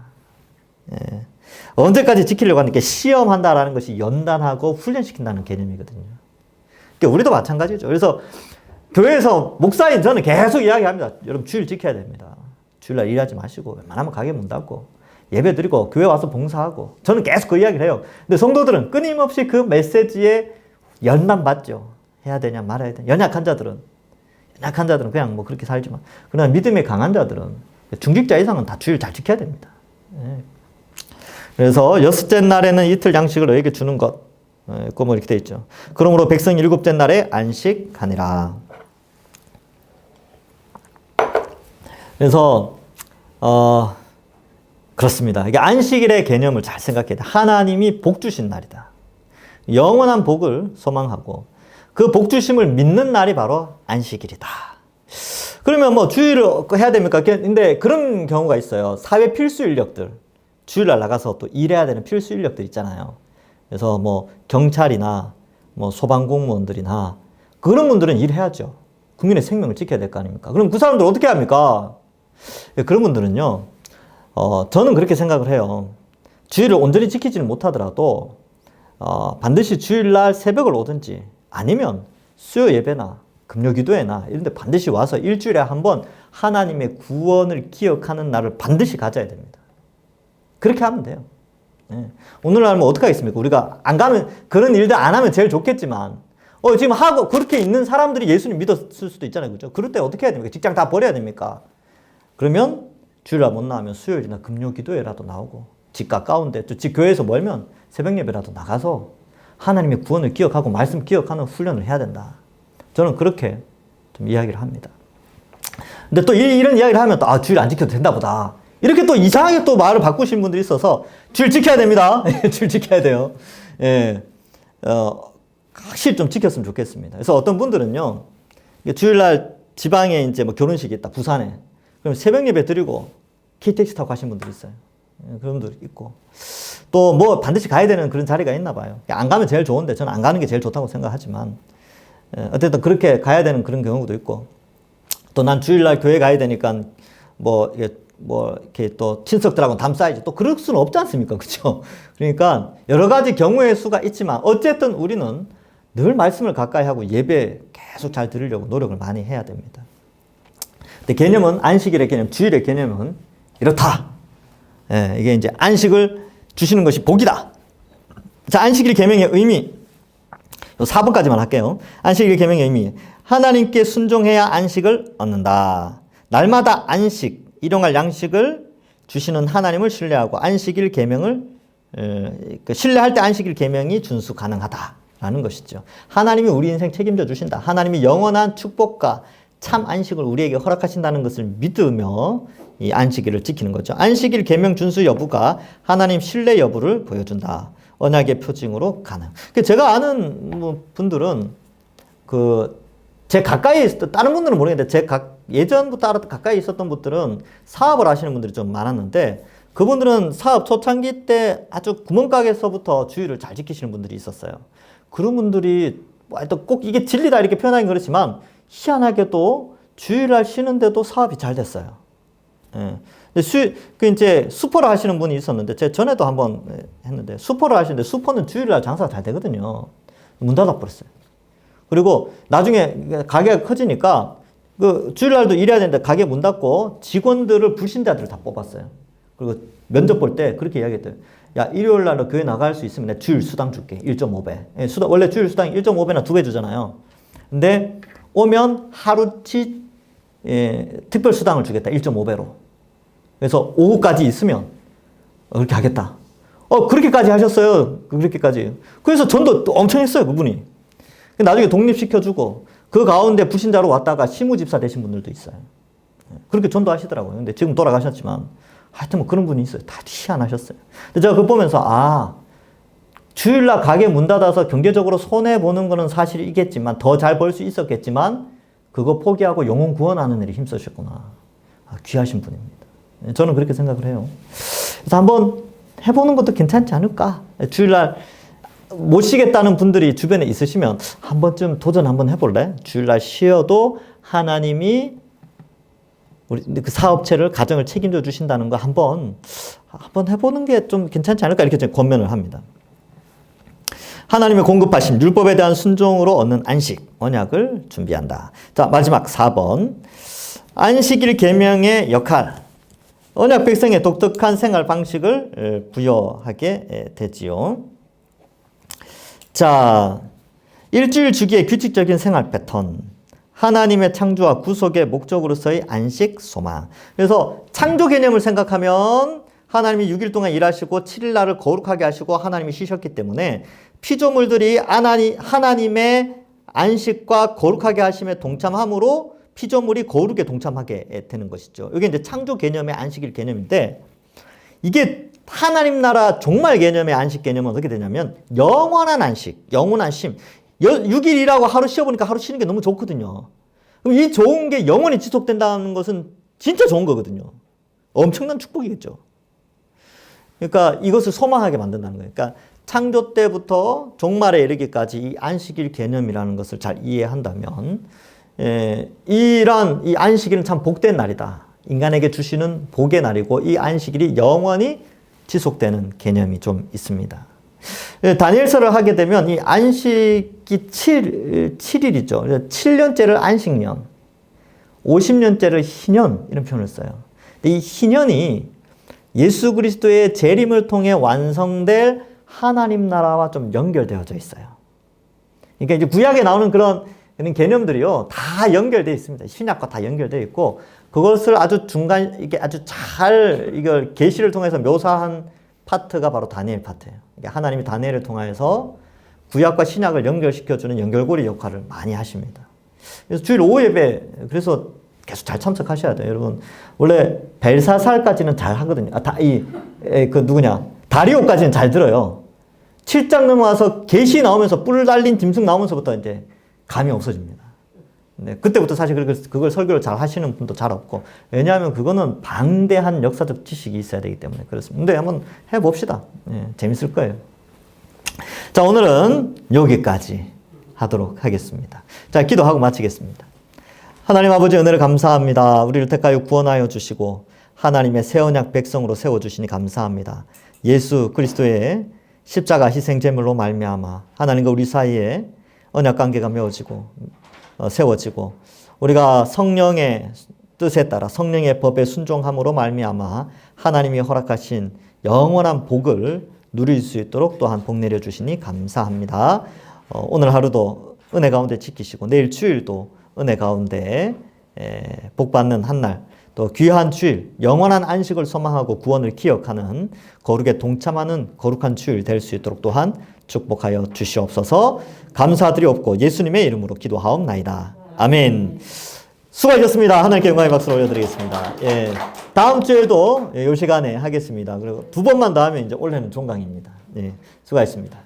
S1: 언제까지 지키려고 하는 게 시험한다라는 것이 연단하고 훈련시킨다는 개념이거든요. 그러니까 우리도 마찬가지죠. 그래서 교회에서 목사인 저는 계속 이야기합니다. 여러분 주일 지켜야 됩니다. 주일날 일하지 마시고 웬만하면 가게 문 닫고 예배 드리고 교회 와서 봉사하고 저는 계속 그 이야기를 해요. 근데 성도들은 끊임없이 그 메시지에 연단받죠. 해야 되냐 말아야 되냐. 연약한 자들은 그냥 뭐 그렇게 살지만 그러나 믿음에 강한 자들은 중직자 이상은 다 주일 잘 지켜야 됩니다. 그래서 여섯째 날에는 이틀 양식을 너에게 주는 것. 뭐 이렇게 돼 있죠. 그러므로 백성이 일곱째 날에 안식하니라. 그래서 그렇습니다. 이게 안식일의 개념을 잘 생각해야 돼. 하나님이 복 주신 날이다. 영원한 복을 소망하고 그 복 주심을 믿는 날이 바로 안식일이다. 그러면 뭐 주일을 해야 됩니까? 근데 그런 경우가 있어요. 사회 필수 인력들. 주일날 나가서 또 일해야 되는 필수 인력들 있잖아요. 그래서 뭐 경찰이나 뭐 소방공무원들이나 그런 분들은 일해야죠. 국민의 생명을 지켜야 될 거 아닙니까? 그럼 그 사람들 어떻게 합니까? 그런 분들은요. 저는 그렇게 생각을 해요. 주일을 온전히 지키지는 못하더라도 반드시 주일날 새벽을 오든지 아니면 수요 예배나 금요 기도회나 이런 데 반드시 와서 일주일에 한 번 하나님의 구원을 기억하는 날을 반드시 가져야 됩니다. 그렇게 하면 돼요. 오늘날 뭐 어떻게 하겠습니까? 우리가 안 가면 그런 일들 안 하면 제일 좋겠지만 지금 하고 그렇게 있는 사람들이 예수님 믿었을 수도 있잖아요. 그죠? 그럴 때 어떻게 해야 됩니까? 직장 다 버려야 됩니까? 그러면 주일날 못 나오면 수요일이나 금요 기도회라도 나오고 집 가까운데 또 집 교회에서 멀면 새벽 예배라도 나가서 하나님의 구원을 기억하고 말씀 기억하는 훈련을 해야 된다. 저는 그렇게 좀 이야기를 합니다. 근데 또 이런 이야기를 하면 또, 주일 안 지켜도 된다 보다. 이렇게 또 이상하게 또 말을 바꾸시는 분들이 있어서 주일 지켜야 됩니다. 주일 지켜야 돼요. 예. 확실히 좀 지켰으면 좋겠습니다. 그래서 어떤 분들은요, 주일날 지방에 이제 뭐 결혼식이 있다, 부산에. 그럼 새벽 예배 드리고 KTX 타고 가신 분들이 있어요. 그런 분들 있고. 또 뭐 반드시 가야 되는 그런 자리가 있나 봐요. 안 가면 제일 좋은데 저는 안 가는 게 제일 좋다고 생각하지만, 어쨌든 그렇게 가야 되는 그런 경우도 있고, 또 난 주일날 교회 가야 되니까 이렇게 또 친척들하고 담 쌓이지. 또 그럴 수는 없지 않습니까? 그죠? 그러니까 여러 가지 경우의 수가 있지만 어쨌든 우리는 늘 말씀을 가까이 하고 예배 계속 잘 들으려고 노력을 많이 해야 됩니다. 근데 개념은, 안식일의 개념, 주일의 개념은 이렇다. 예, 이게 이제 안식을 주시는 것이 복이다. 자, 안식일 계명의 의미. 4번까지만 할게요. 안식일 계명의 의미. 하나님께 순종해야 안식을 얻는다. 날마다 안식, 일용할 양식을 주시는 하나님을 신뢰하고 안식일 계명을 신뢰할 때 안식일 계명이 준수 가능하다라는 것이죠. 하나님이 우리 인생 책임져 주신다. 하나님이 영원한 축복과 참 안식을 우리에게 허락하신다는 것을 믿으며 이 안식일을 지키는 거죠. 안식일 계명 준수 여부가 하나님 신뢰 여부를 보여준다. 언약의 표징으로 가능. 제가 아는 분들은 제 가까이 있었던, 다른 분들은 모르겠는데 예전부터 가까이 있었던 분들은 사업을 하시는 분들이 좀 많았는데, 그분들은 사업 초창기 때 아주 구멍가게에서부터 주의를 잘 지키시는 분들이 있었어요. 그런 분들이 꼭 이게 진리다 이렇게 표현하긴 그렇지만 희한하게도 주일날 쉬는데도 사업이 잘 됐어요. 예. 이제 수퍼를 하시는 분이 있었는데, 제가 전에도 한번 했는데, 수퍼를 하시는데, 수퍼는 주일날 장사가 잘 되거든요. 문 닫아버렸어요. 그리고 나중에 가게가 커지니까 주일날도 일해야 되는데 가게 문 닫고 직원들을 불신자들을 다 뽑았어요. 그리고 면접 볼 때 그렇게 이야기했대요. 야, 일요일날 교회 나갈 수 있으면 내가 주일 수당 줄게. 1.5배. 예, 원래 주일 수당 1.5배나 2배 주잖아요. 근데 오면 하루치 특별 수당을 주겠다. 1.5배로. 그래서 오후까지 있으면 그렇게 하겠다. 그렇게까지 하셨어요. 그렇게까지. 그래서 전도 엄청 했어요, 그분이. 나중에 독립시켜주고 그 가운데 불신자로 왔다가 시무집사 되신 분들도 있어요. 그렇게 전도하시더라고요. 근데 지금 돌아가셨지만 하여튼 뭐 그런 분이 있어요. 다 희한하셨어요. 근데 제가 그거 보면서 주일날 가게 문 닫아서 경제적으로 손해보는 거는 사실이겠지만, 더 잘 벌 수 있었겠지만 그거 포기하고 영혼 구원하는 일에 힘쓰셨구나. 귀하신 분입니다. 저는 그렇게 생각을 해요. 그래서 한번 해보는 것도 괜찮지 않을까. 주일날 못 쉬겠다는 분들이 주변에 있으시면 한 번쯤 도전 한번 해볼래? 주일날 쉬어도 하나님이 우리 그 사업체를, 가정을 책임져 주신다는 거 한번 해보는 게 좀 괜찮지 않을까, 이렇게 제가 권면을 합니다. 하나님의 공급하신 율법에 대한 순종으로 얻는 안식, 언약을 준비한다. 자, 마지막 4번. 안식일 계명의 역할. 언약 백성의 독특한 생활 방식을 부여하게 되지요. 자, 일주일 주기의 규칙적인 생활 패턴. 하나님의 창조와 구속의 목적으로서의 안식 소망. 그래서 창조 개념을 생각하면 하나님이 6일 동안 일하시고 7일 날을 거룩하게 하시고 하나님이 쉬셨기 때문에 피조물들이 하나님의 안식과 거룩하게 하심에 동참함으로 피조물이 거룩에 동참하게 되는 것이죠. 이게 이제 창조 개념의 안식일 개념인데, 이게 하나님 나라 종말 개념의 안식 개념은 어떻게 되냐면 영원한 안식, 영원한 쉼. 6일 일하고 하루 쉬어보니까 하루 쉬는 게 너무 좋거든요. 그럼 이 좋은 게 영원히 지속된다는 것은 진짜 좋은 거거든요. 엄청난 축복이겠죠. 그러니까 이것을 소망하게 만든다는 거예요. 그러니까 창조 때부터 종말에 이르기까지 이 안식일 개념이라는 것을 잘 이해한다면, 이 안식일은 참 복된 날이다. 인간에게 주시는 복의 날이고 이 안식일이 영원히 지속되는 개념이 좀 있습니다. 다니엘서를 하게 되면 이 안식이 7일이죠. 7년째를 안식년, 50년째를 희년, 이런 표현을 써요. 이 희년이 예수 그리스도의 재림을 통해 완성될 하나님 나라와 좀 연결되어져 있어요. 그러니까 이제 구약에 나오는 그런 개념들이요, 다 연결되어 있습니다. 신약과 다 연결되어 있고, 그것을 이게 아주 잘 이걸 계시를 통해서 묘사한 파트가 바로 다니엘 파트예요. 그러니까 하나님이 다니엘을 통해서 구약과 신약을 연결시켜주는 연결고리 역할을 많이 하십니다. 그래서 주일 오후 예배, 그래서 계속 잘 참석하셔야 돼요, 여러분. 원래 벨사살까지는 잘 하거든요. 다리오까지는 잘 들어요. 7장 넘어와서 계시 나오면서 뿔 달린 짐승 나오면서부터 이제 감이 없어집니다. 네, 그때부터 사실 그걸 설교를 잘 하시는 분도 잘 없고, 왜냐하면 그거는 방대한 역사적 지식이 있어야 되기 때문에 그렇습니다. 근데 한번 해봅시다. 예, 재밌을 거예요. 자, 오늘은 여기까지 하도록 하겠습니다. 자, 기도하고 마치겠습니다. 하나님 아버지 은혜를 감사합니다. 우리를 택하여 구원하여 주시고 하나님의 새 언약 백성으로 세워주시니 감사합니다. 예수 그리스도의 십자가 희생 제물로 말미암아 하나님과 우리 사이에 언약 관계가 맺어지고 세워지고, 우리가 성령의 뜻에 따라 성령의 법에 순종함으로 말미암아 하나님이 허락하신 영원한 복을 누릴 수 있도록 또한 복 내려주시니 감사합니다. 오늘 하루도 은혜 가운데 지키시고 내일 주일도 은혜 가운데 복받는 한날, 또 귀한 주일, 영원한 안식을 소망하고 구원을 기억하는 거룩에 동참하는 거룩한 주일 될 수 있도록 또한 축복하여 주시옵소서. 감사드리옵고 예수님의 이름으로 기도하옵나이다. 아멘. 수고하셨습니다. 하나님께 영광의 박수를 올려드리겠습니다. 예, 다음 주에도 이 시간에 하겠습니다. 그리고 2번만 더 하면 이제 올해는 종강입니다. 예, 수고하셨습니다.